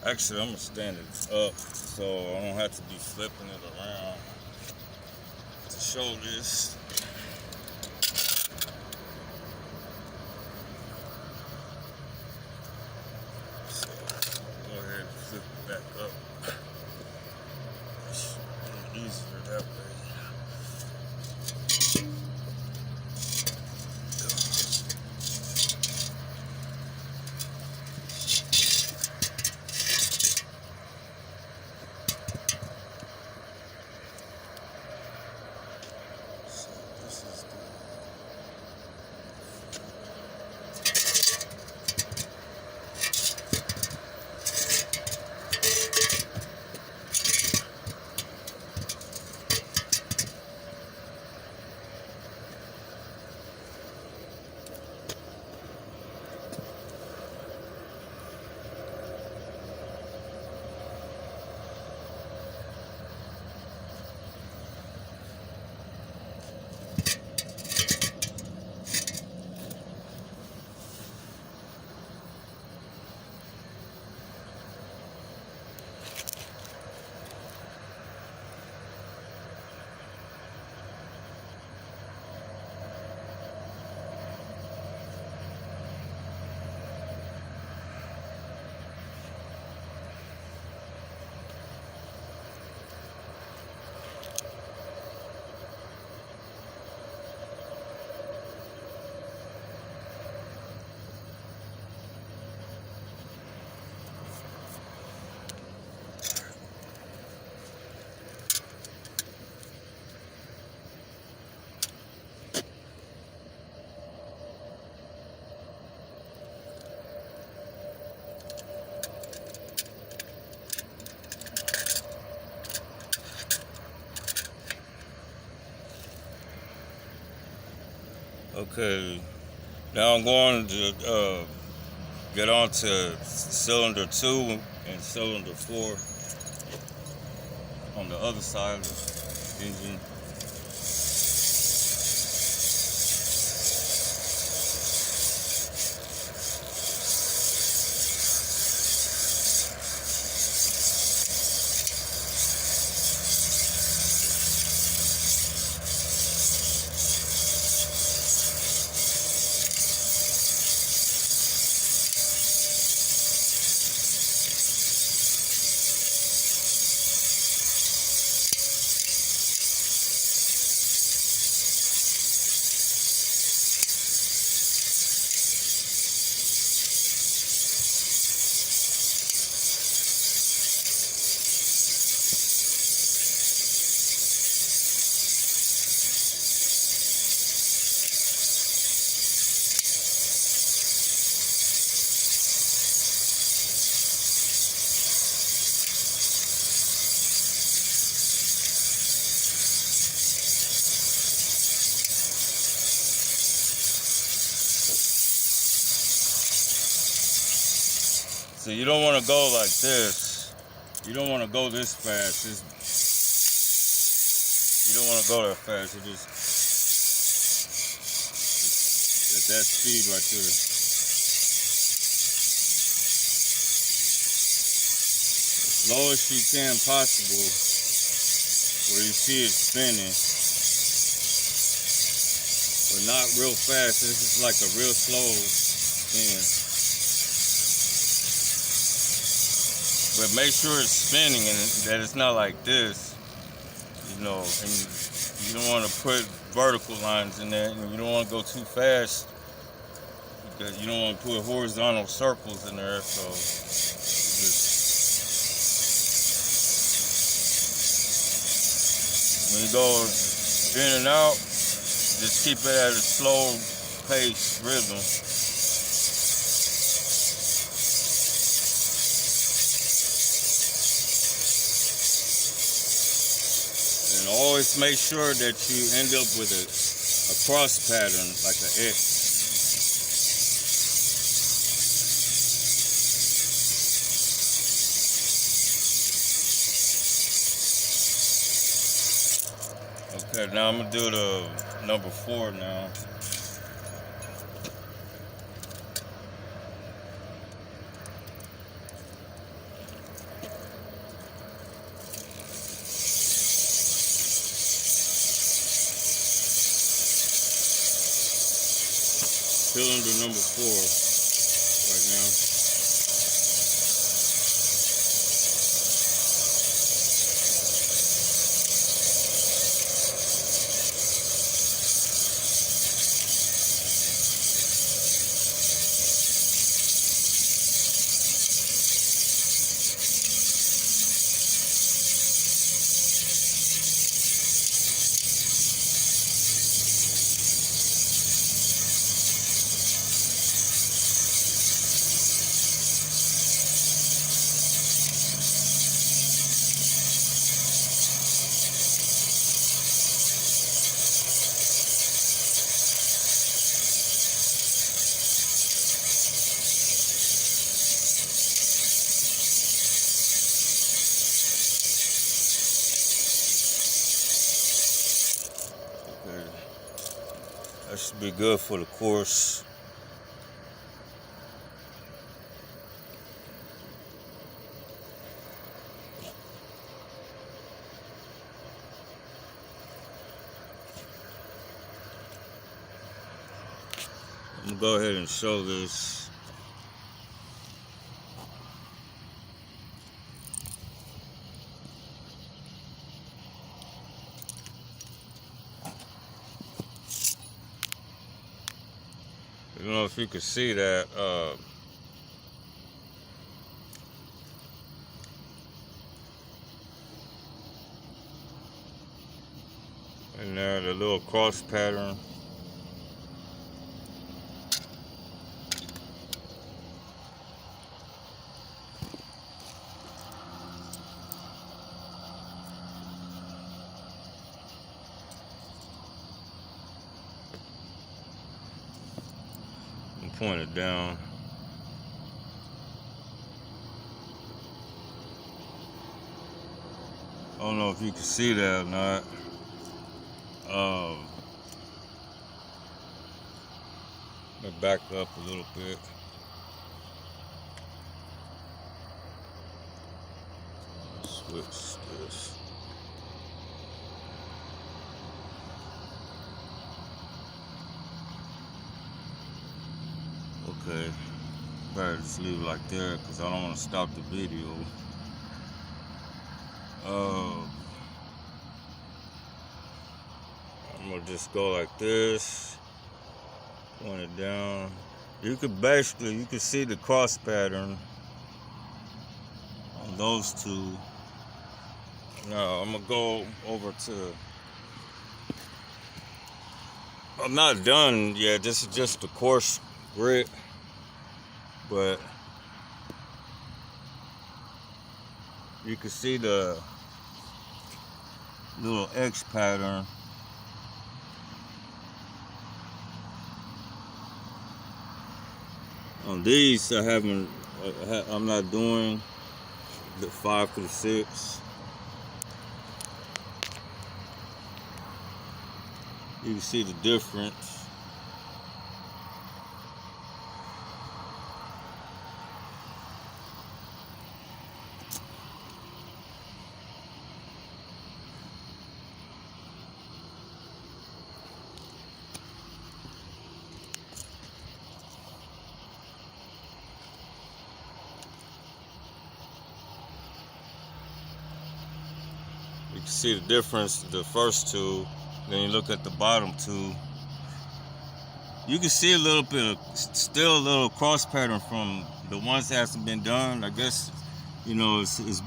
Actually, I'm gonna stand it up so I don't have to be flipping it around to show this. So go ahead and flip it back up. It's a little easier that way. Okay, now I'm going to get on to cylinder 2 and cylinder 4 on the other side of the engine. So you don't want to go like this. You don't want to go this fast. You don't want to go that fast. You just at that speed right there. As low as you can possible, where you see it spinning, but not real fast. This is like a real slow spin. But make sure it's spinning and that it's not like this, you know, and you don't want to put vertical lines in there, and you don't want to go too fast because you don't want to put horizontal circles in there, so just, when you go in and out, just keep it at a slow pace rhythm. And always make sure that you end up with a cross pattern, like an X. Okay, now I'm gonna do the number 4 now. cylinder number 4 right now. Okay. That should be good for the course. I'm gonna go ahead and show this. I don't know if you can see that. And there, the little cross pattern. Point it down. I don't know if you can see that or not. Let me back up a little bit. Switch this. Okay, better just leave it like that because I don't want to stop the video. I'm gonna just go like this, point it down. You can see the cross pattern on those two. Now I'm gonna go over to. I'm not done yet. This is just the course grit, but you can see the little X pattern. On these, I'm not doing the 5 through 6. You can see the difference. You can see the difference, the first two, then you look at the bottom two. You can see a little bit of, still a little cross pattern from the ones that hasn't been done. I guess, you know, it's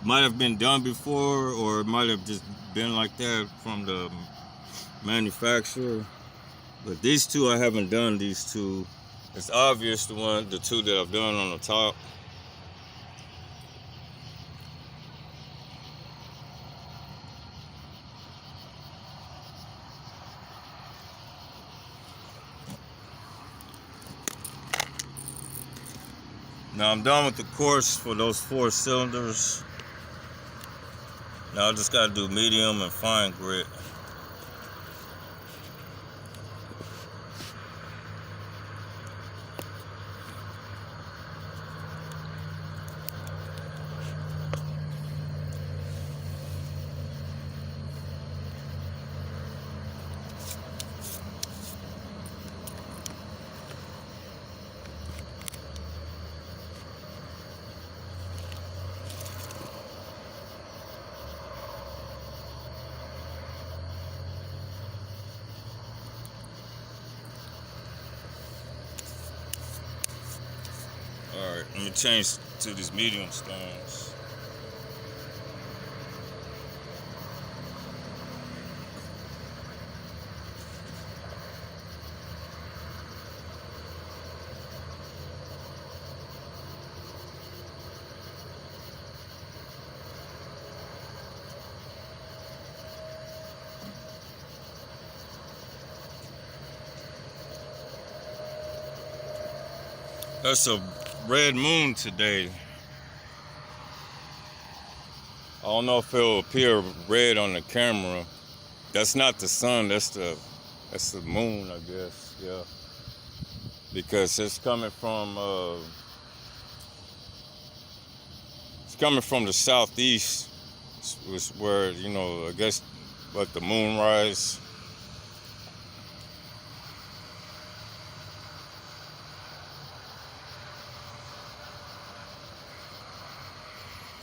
might have been done before, or it might have just been like that from the manufacturer. But these two, I haven't done these two. It's obvious the two that I've done on the top. Now I'm done with the course for those 4 cylinders. Now I just gotta do medium and fine grit. we changed to these medium stones. That's a red moon today. I don't know if it'll appear red on the camera. That's not the sun, that's the moon, I guess, yeah. Because it's coming from the southeast, was where, you know, I guess like the moonrise.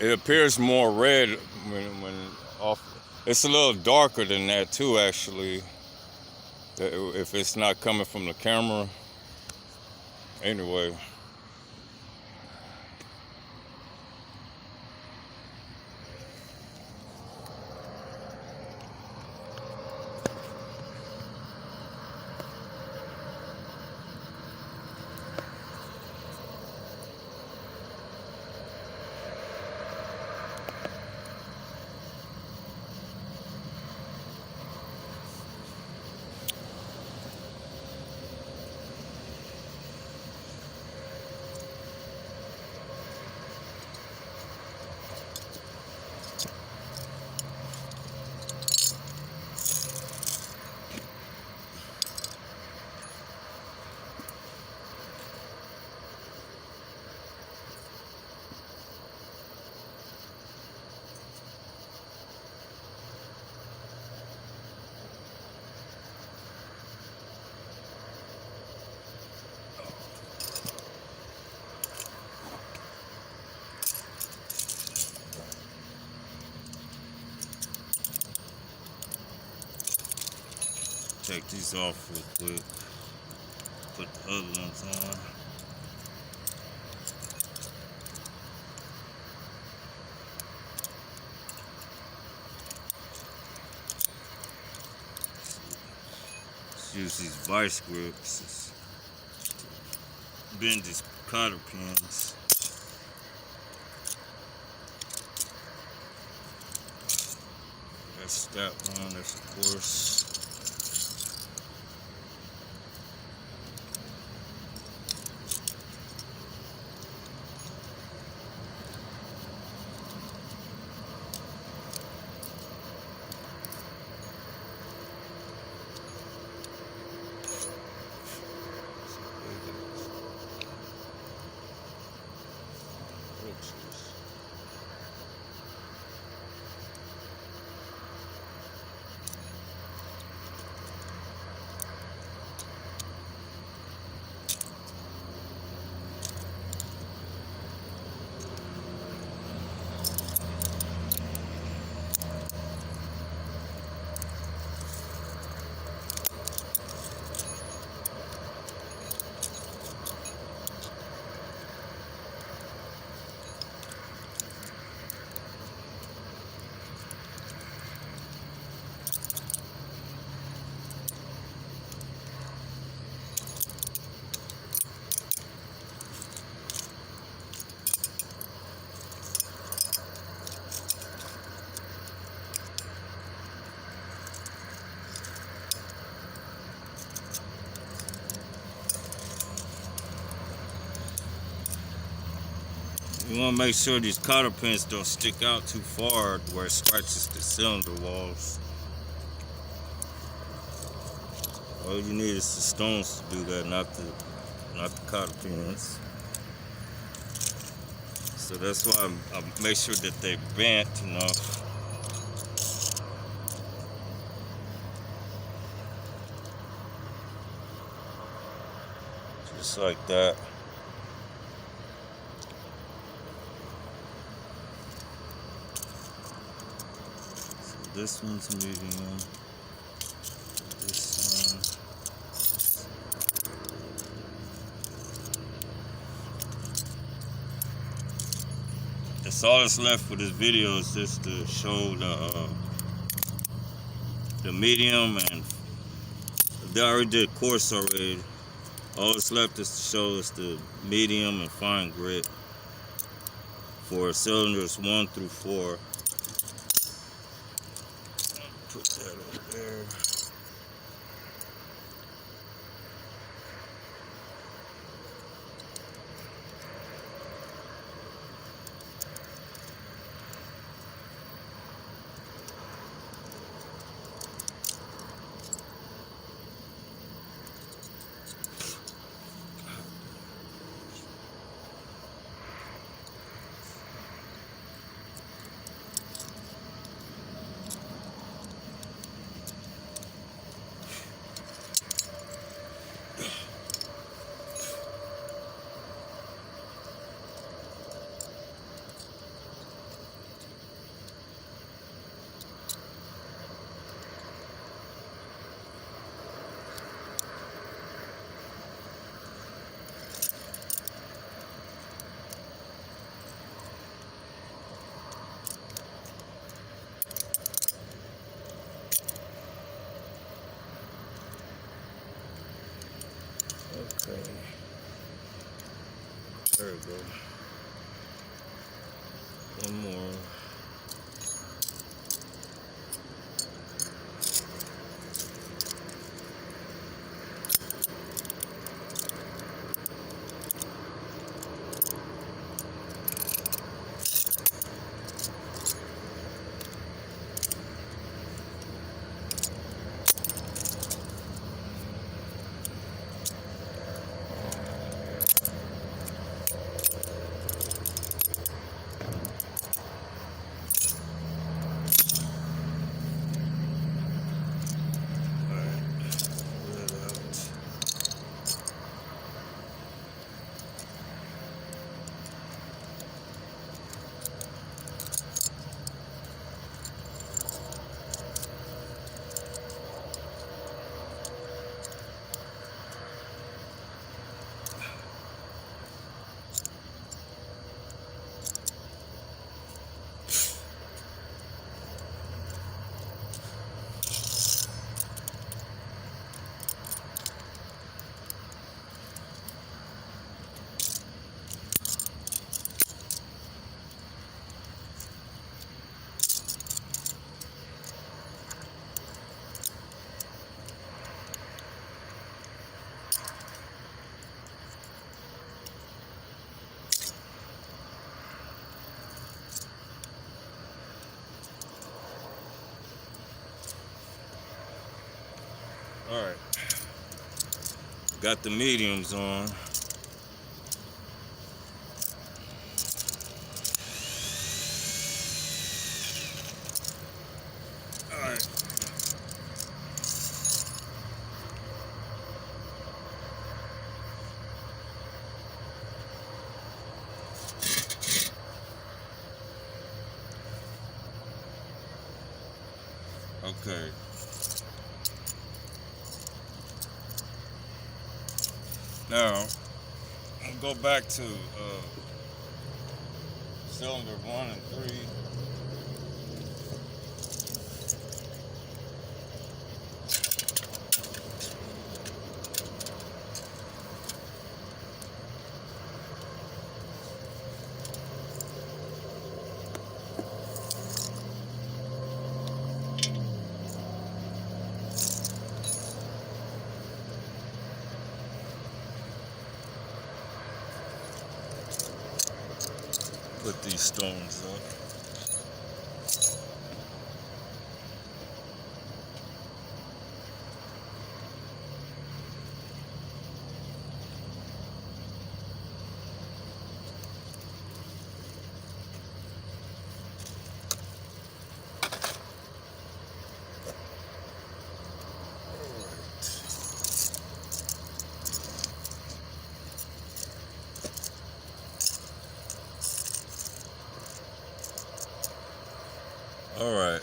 It appears more red when off. It's a little darker than that too, actually, if it's not coming from the camera. Anyway. Take these off real quick. Put the other ones on. Let's use these vice grips. Bend these cotter pins. That's that one. That's of course. You want to make sure these cotter pins don't stick out too far where it scratches the cylinder walls. All you need is the stones to do that, not the cotter pins. So that's why I make sure that they bent enough. Just like that. This one's medium. This one. That's all that's left for this video, is just to show the medium, and they already did coarse already. All that's left is to show us the medium and fine grit for cylinders 1 through 4. Put that over there. Okay. There we go. One more. All right, got the mediums on. All right. Okay. Now, I'll go back to cylinder 1 and 3. Put these stones up. All right.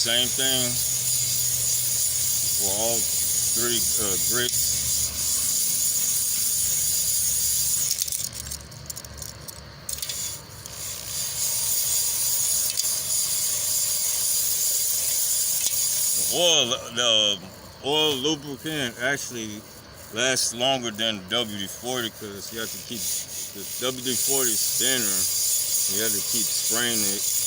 Same thing for all 3 grits. the oil lubricant actually lasts longer than WD-40 because you have to keep the WD-40 is thinner. You have to keep spraying it.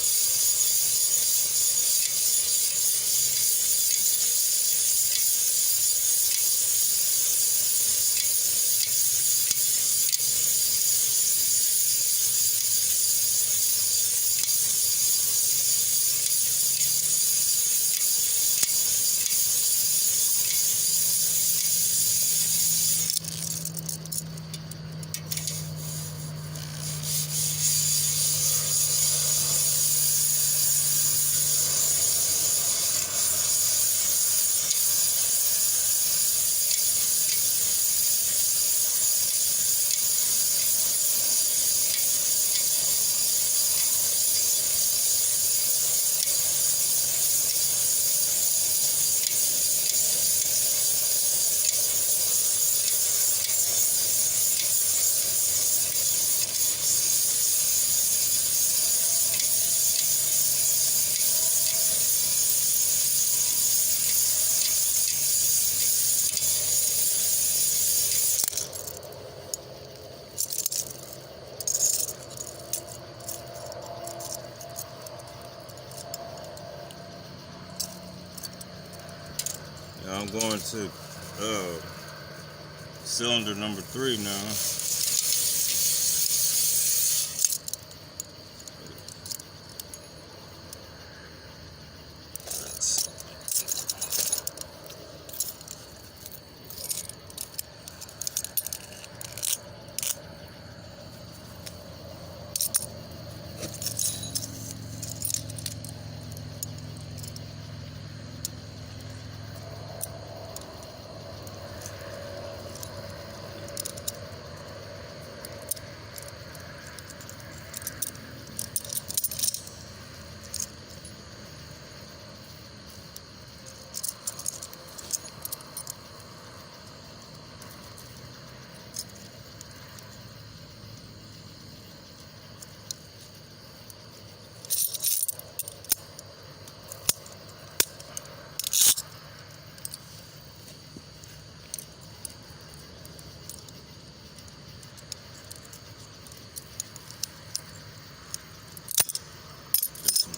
Now I'm going to cylinder number 3 now.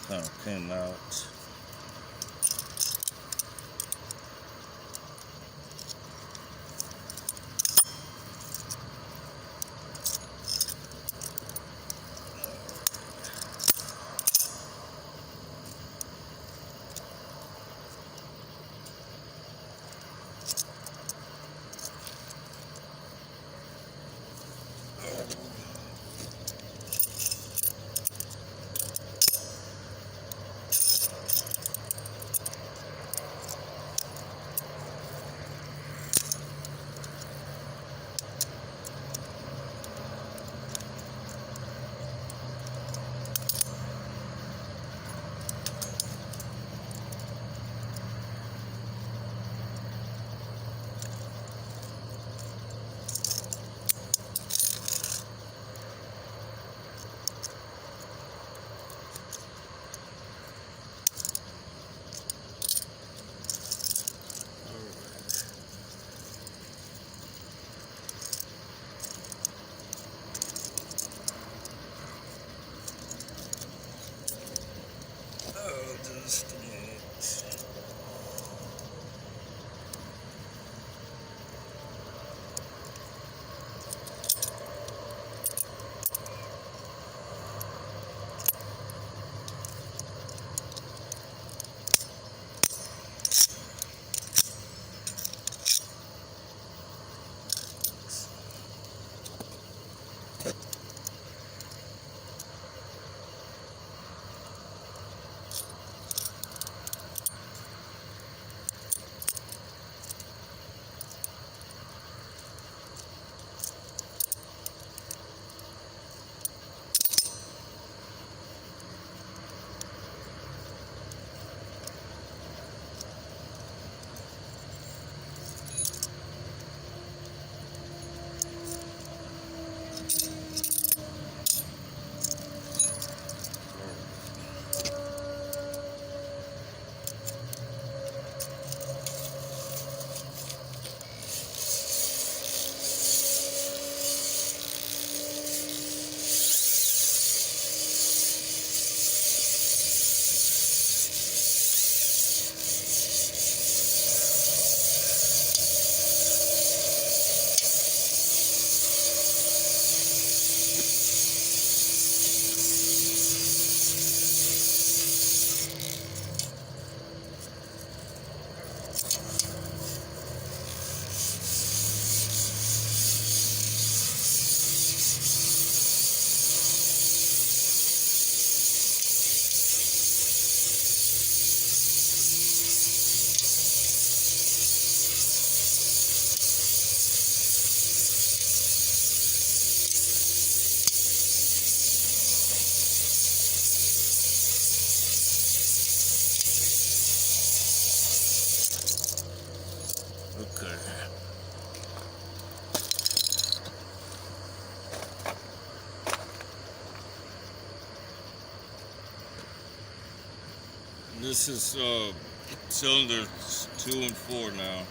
Kind of pin out. This is cylinders 2 and 4 now.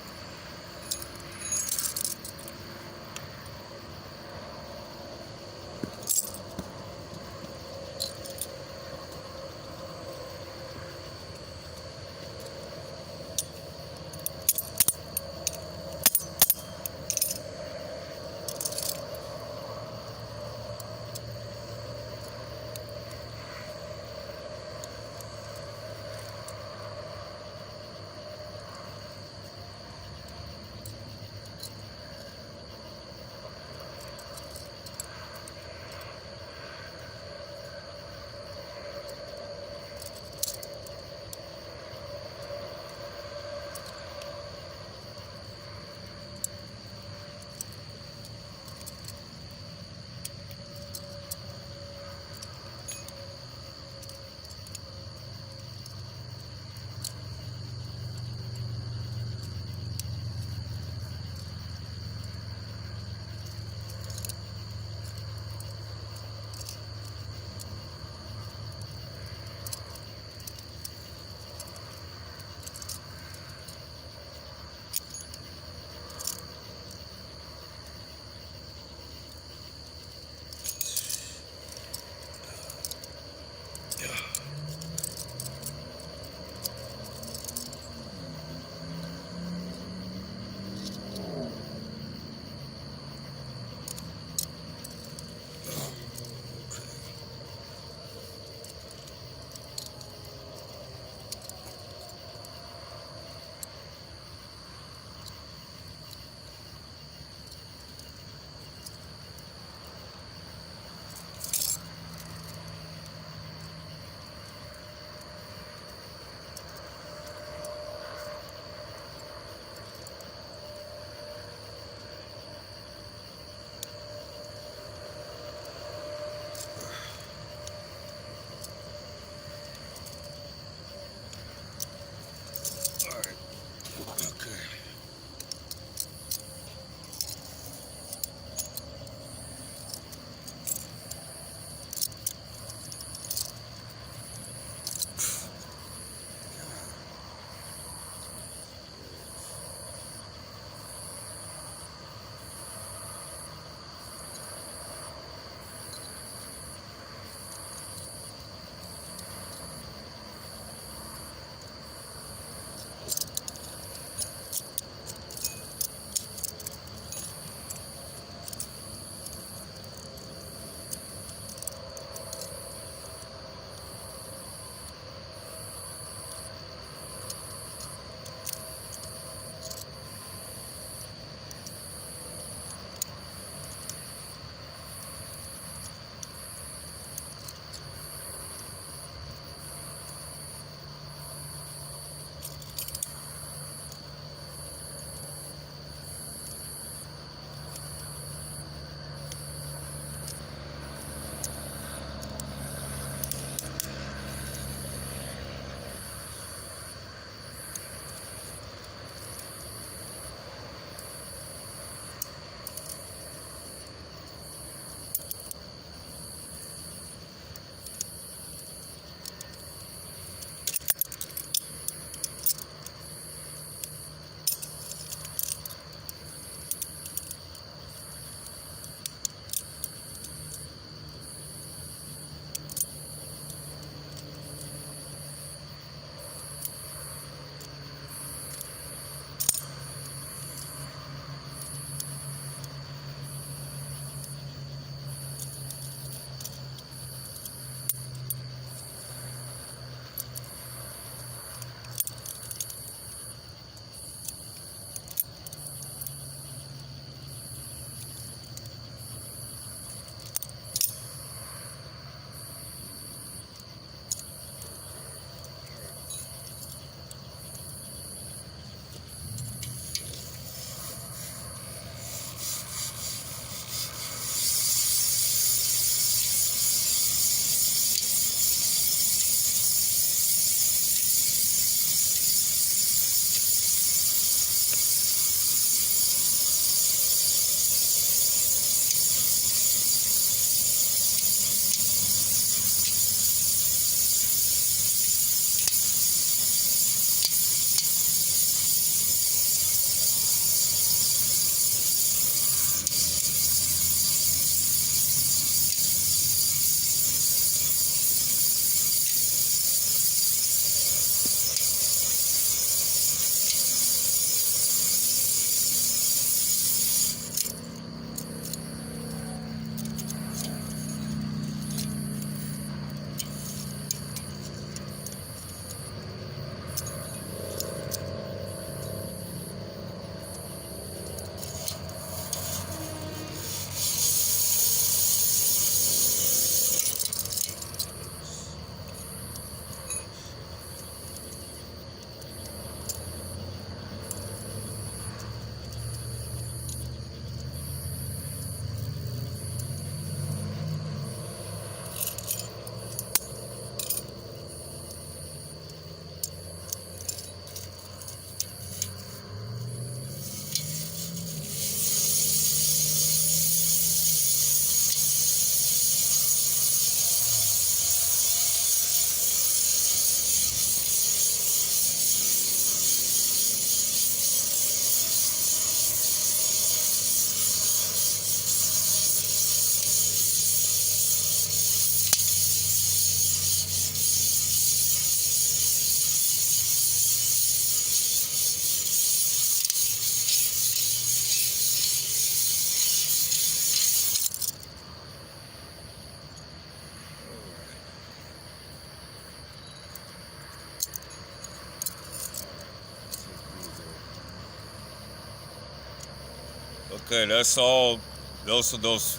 Okay, that's all. Those are those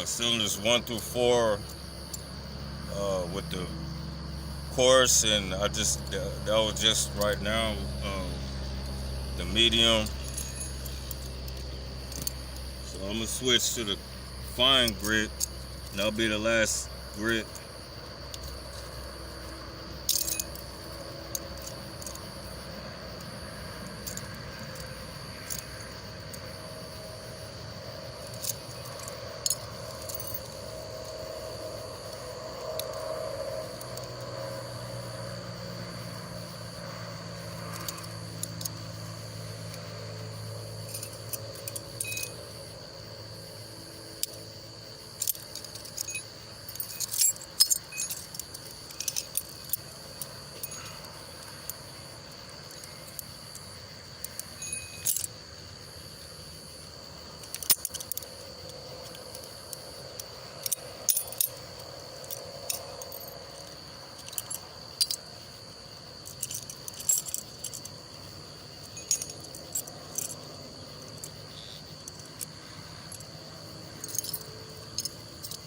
cylinders 1 through 4 with the course, and I just that was just right now the medium. So I'm gonna switch to the fine grit, and that'll be the last grit.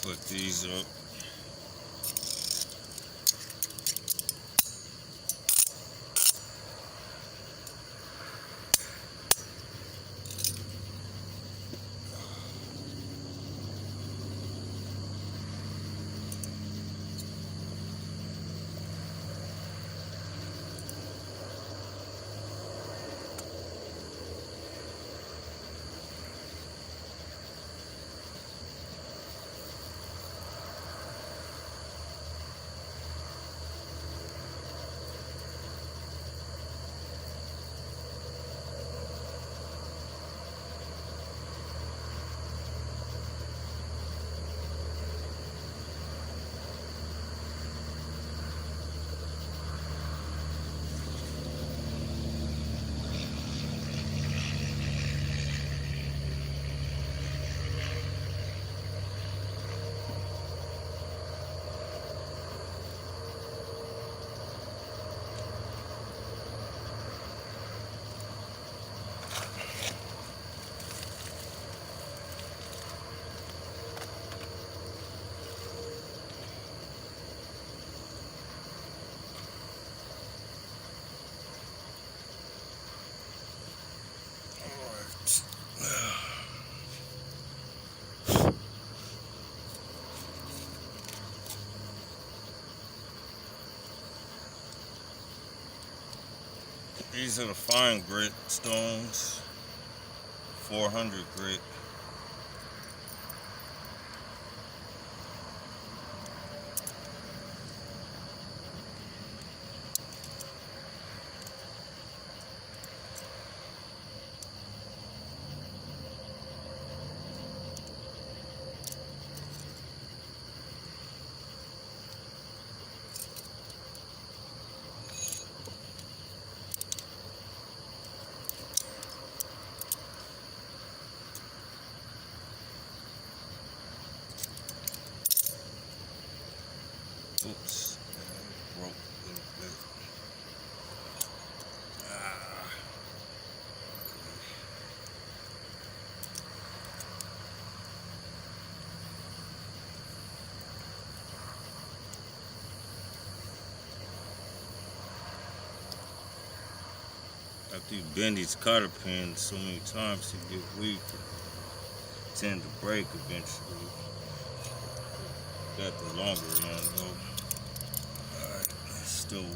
Put these up. These are the fine grit stones, 400 grit. Oops, broke a little bit. After you bend these cotter pins so many times, you get weak, tend to break eventually. Got the longer one though. Alright, still okay.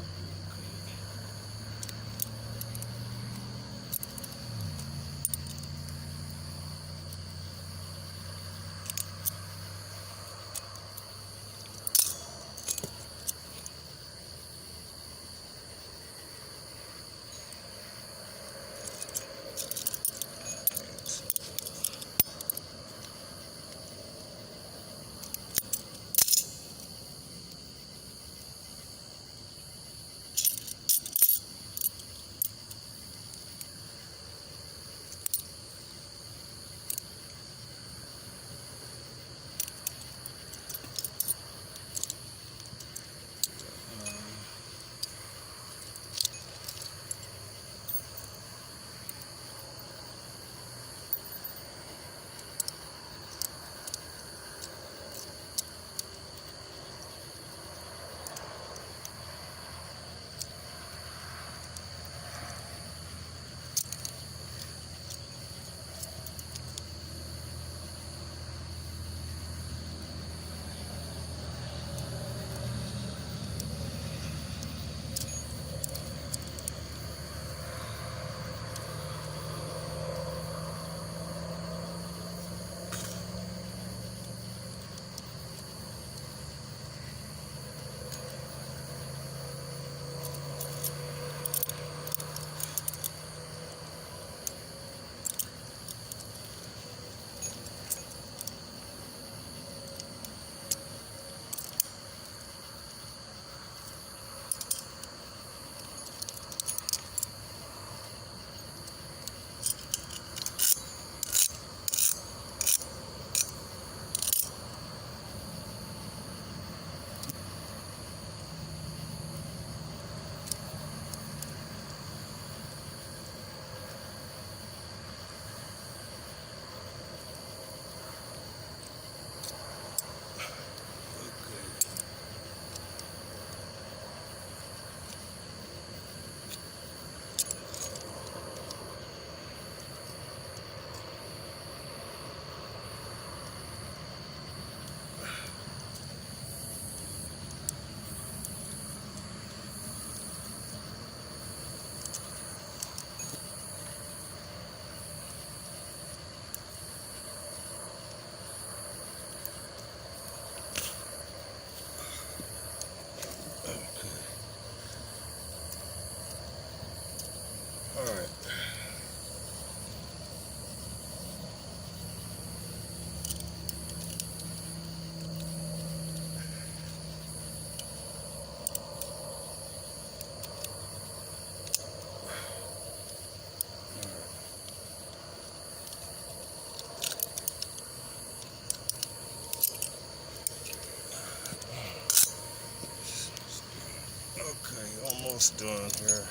almost done here.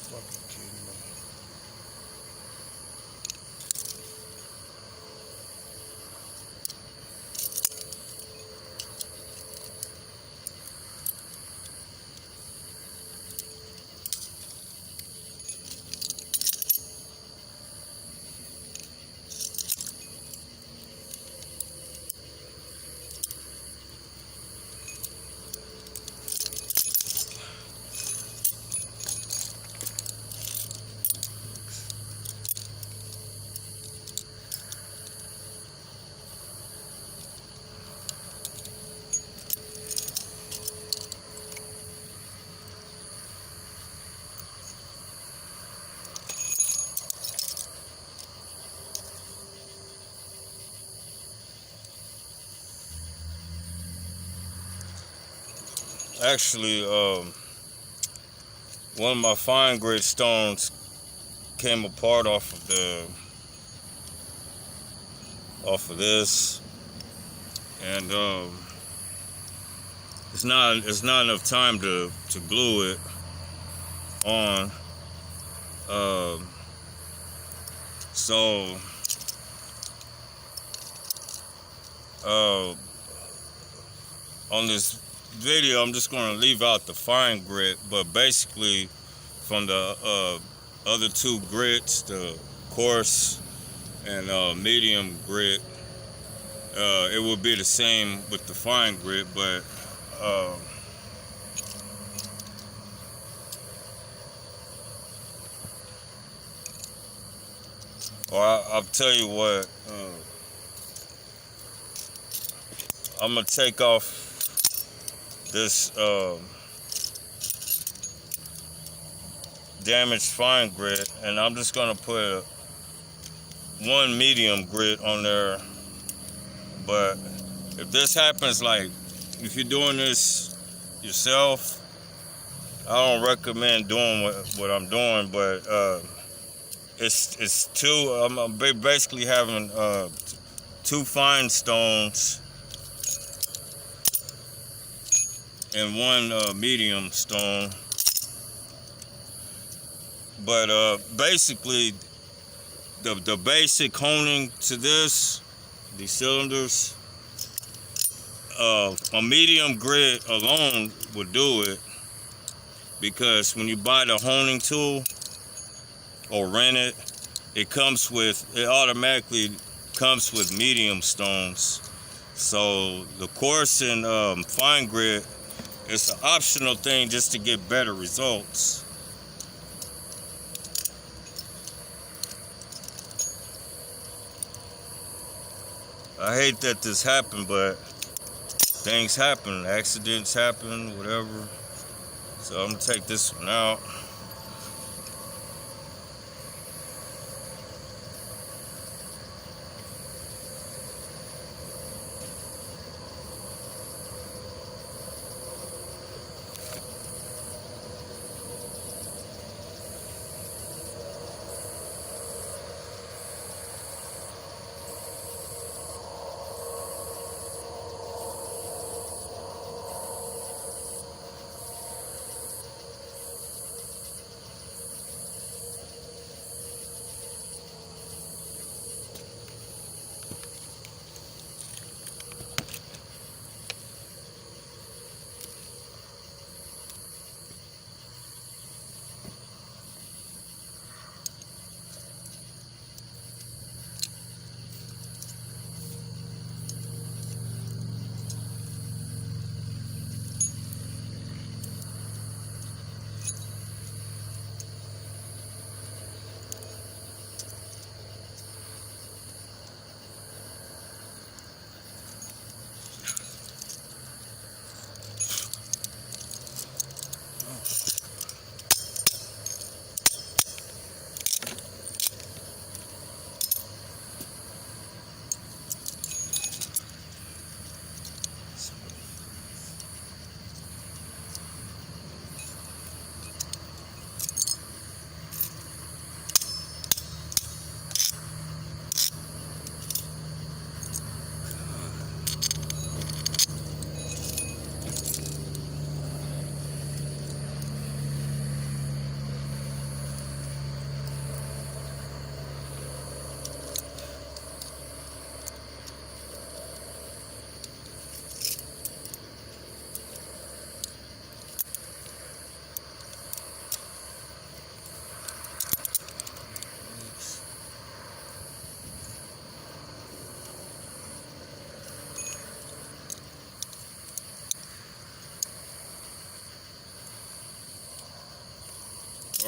Fucking kidding me. Actually, one of my fine grit stones came apart off of this, and it's not enough time to glue it on. So on this video, I'm just going to leave out the fine grit, but basically from the other two grits, the coarse and medium grit, it would be the same with the fine grit, but I'll tell you what, I'm gonna take off this damaged fine grit, and I'm just gonna put one medium grit on there. But if this happens, like if you're doing this yourself, I don't recommend doing what I'm doing, but it's two. I'm basically having two fine stones and one medium stone. But basically, the basic honing to this, these cylinders, a medium grit alone would do it, because when you buy the honing tool or rent it, it automatically comes with medium stones. So the coarse and fine grit, it's an optional thing just to get better results. I hate that this happened, but things happen, accidents happen, whatever. So I'm gonna take this one out.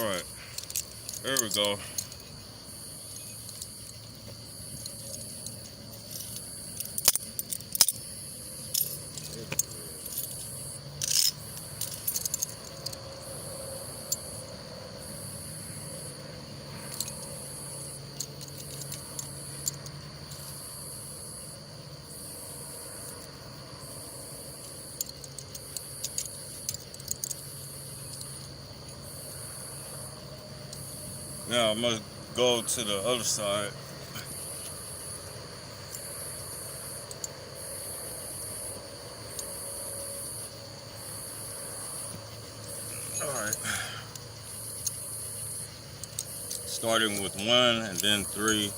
All right, there we go. Now I'm gonna go to the other side. All right. Starting with 1 and then 3.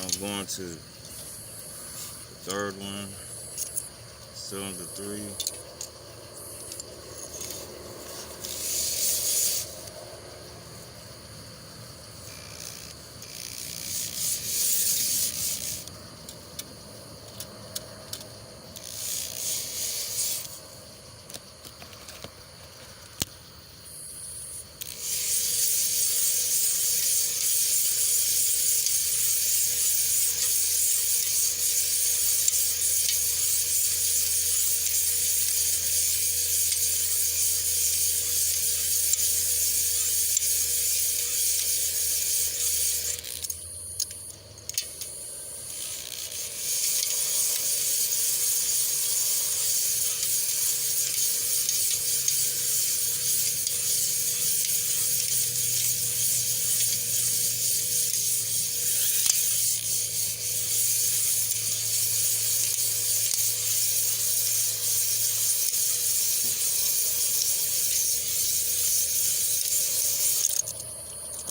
I'm going to the third one, cylinder 3.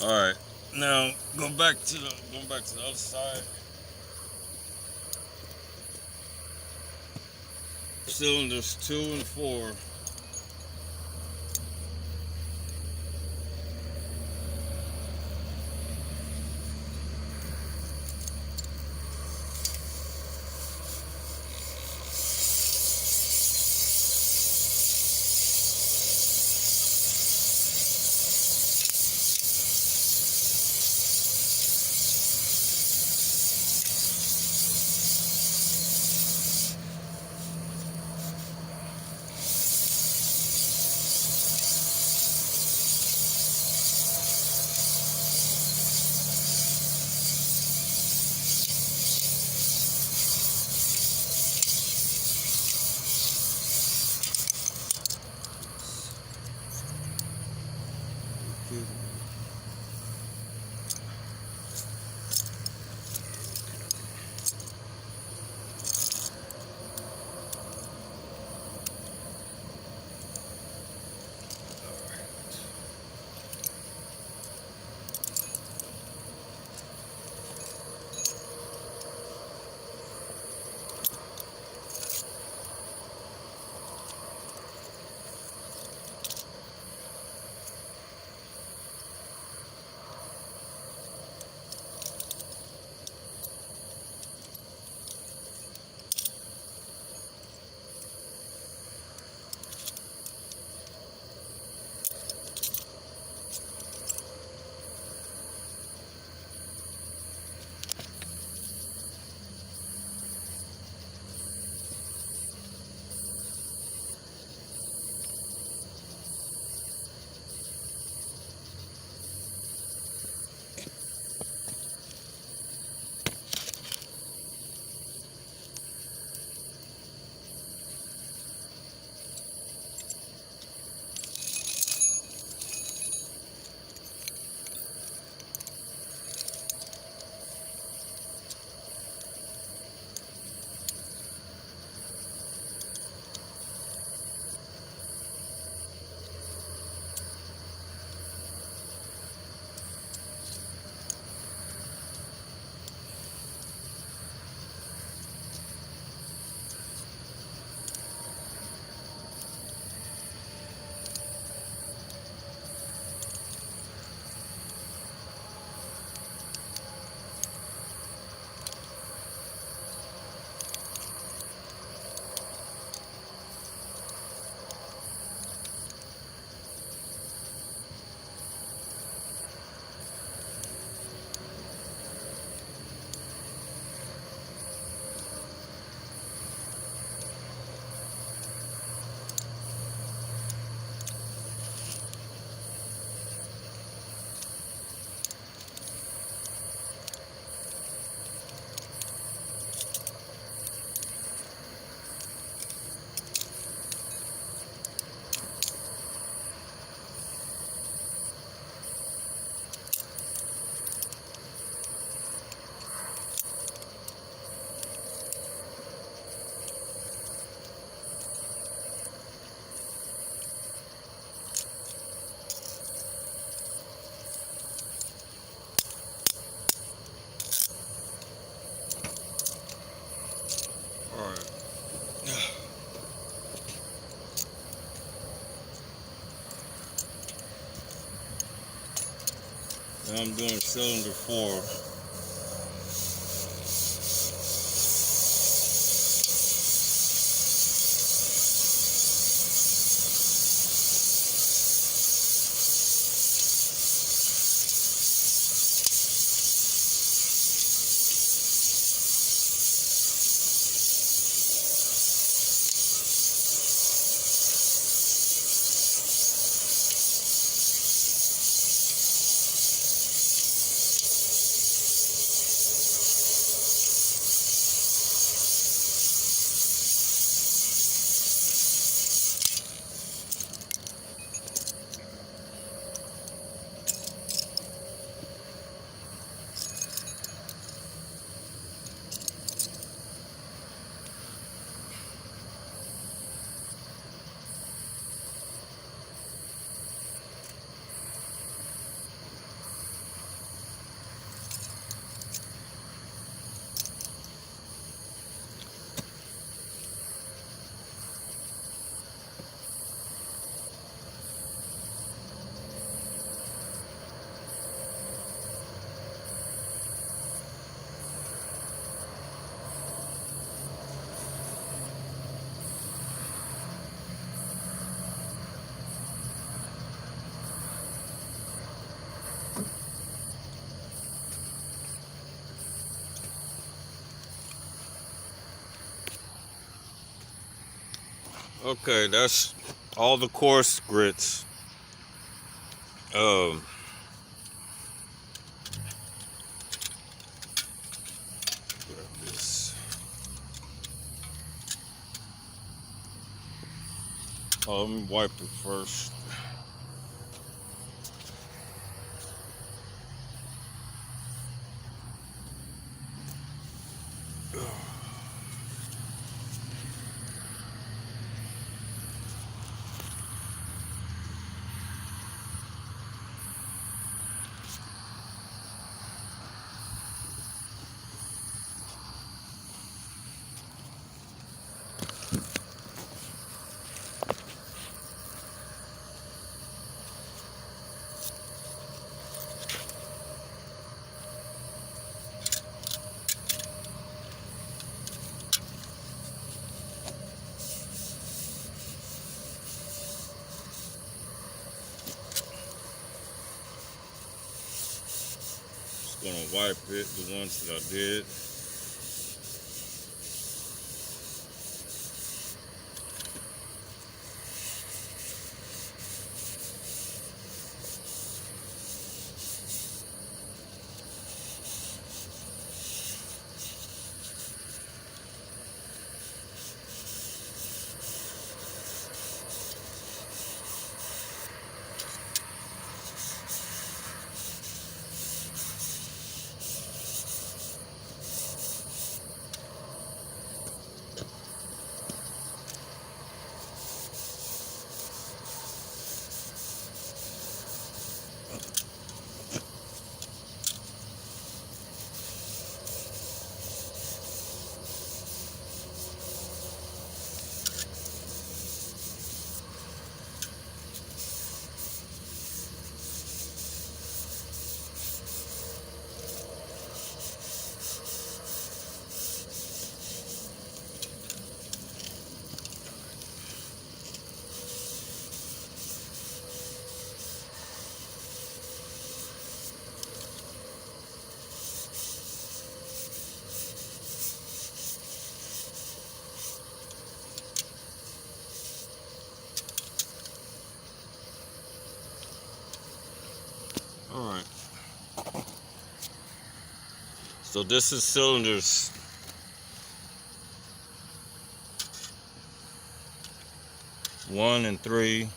All right, now going back to the other side. Cylinders 2 and 4. Now I'm doing cylinder 4. Okay, that's all the coarse grits. Grab this. Oh, let me wipe it first. Just gonna wipe it, the ones that I did. All right. So this is cylinders 1 and 3.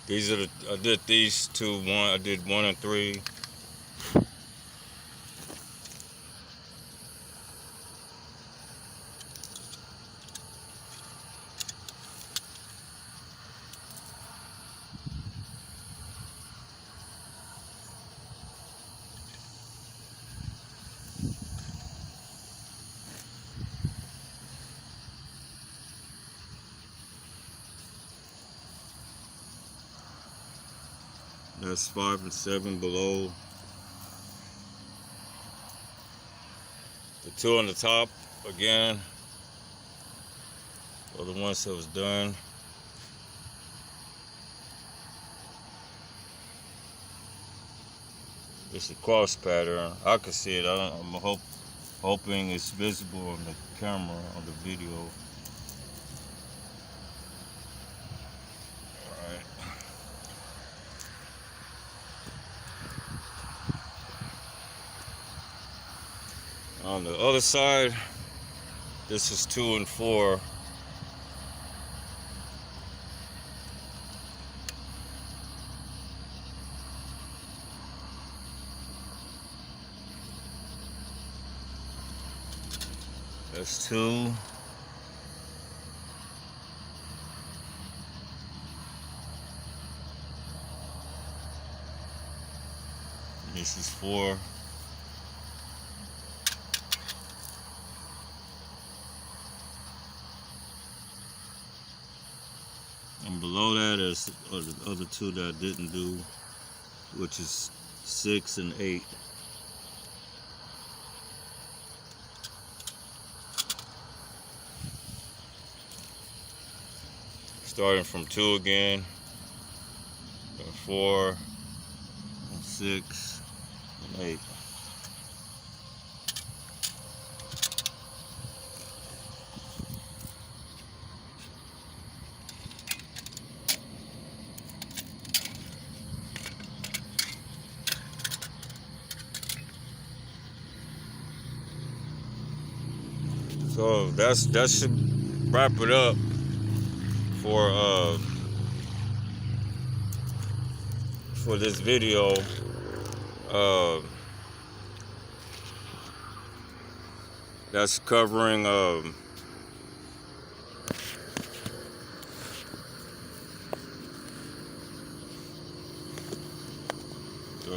These are the, I did these two, I did 1 and 3. That's 5 and 7 below. The two on the top again are the ones that was done. It's a cross pattern. I can see it. I'm hoping it's visible on the camera, on the video. Alright. On the other side, this is 2 and 4. That's 2. This is 4. And below that is the other 2 that I didn't do, which is 6 and 8. Starting from 2 again, and 4, and 6, and 8. So that should wrap it up for this video. That's covering the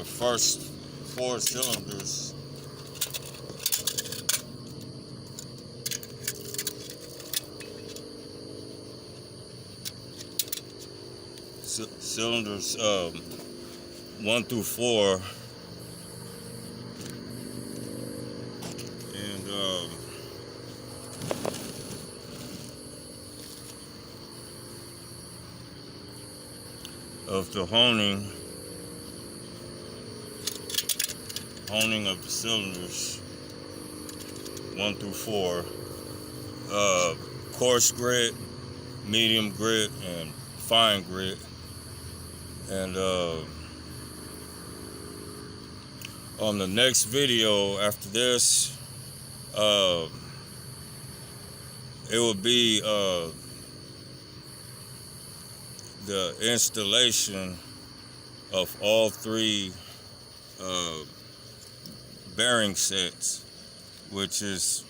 first 4 cylinders. Cylinders 1 through 4, and of the honing of the cylinders 1 through 4, coarse grit, medium grit, and fine grit. And on the next video after this, it will be the installation of all 3 bearing sets, which is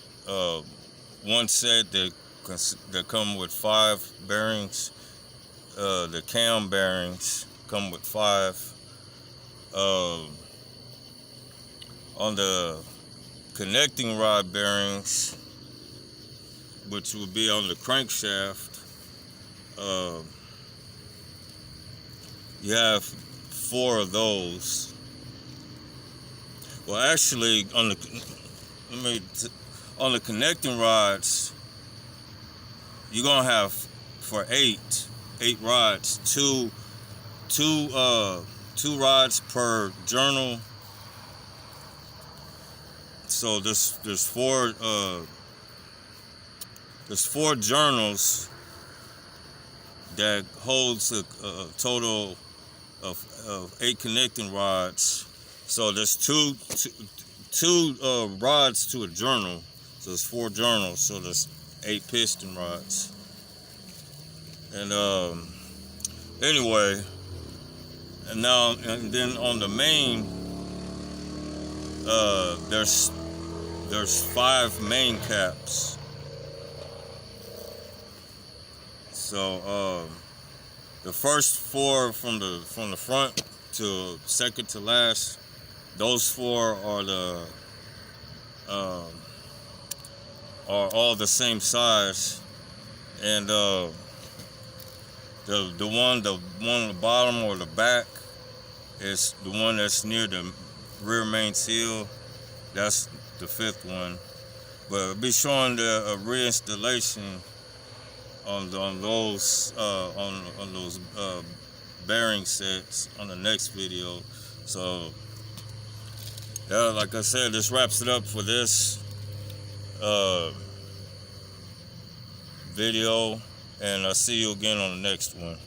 one set that come with 5 bearings. The cam bearings come with 5. On the connecting rod bearings, which will be on the crankshaft, you have 4 of those. Well, actually, on the connecting rods, you're gonna have for 8 rods, two rods per journal. So there's 4 journals that holds a total of 8 connecting rods. So there's two rods to a journal. So there's 4 journals. So there's 8 piston rods. And anyway, and then on the main, there's 5 main caps. So the first 4 from the front to second to last, those 4 are all the same size, and the one on the bottom or the back is the one that's near the rear main seal. That's the 5th one. But I'll be showing the reinstallation on those bearing sets on the next video. So yeah, like I said, this wraps it up for this video, and I'll see you again on the next one.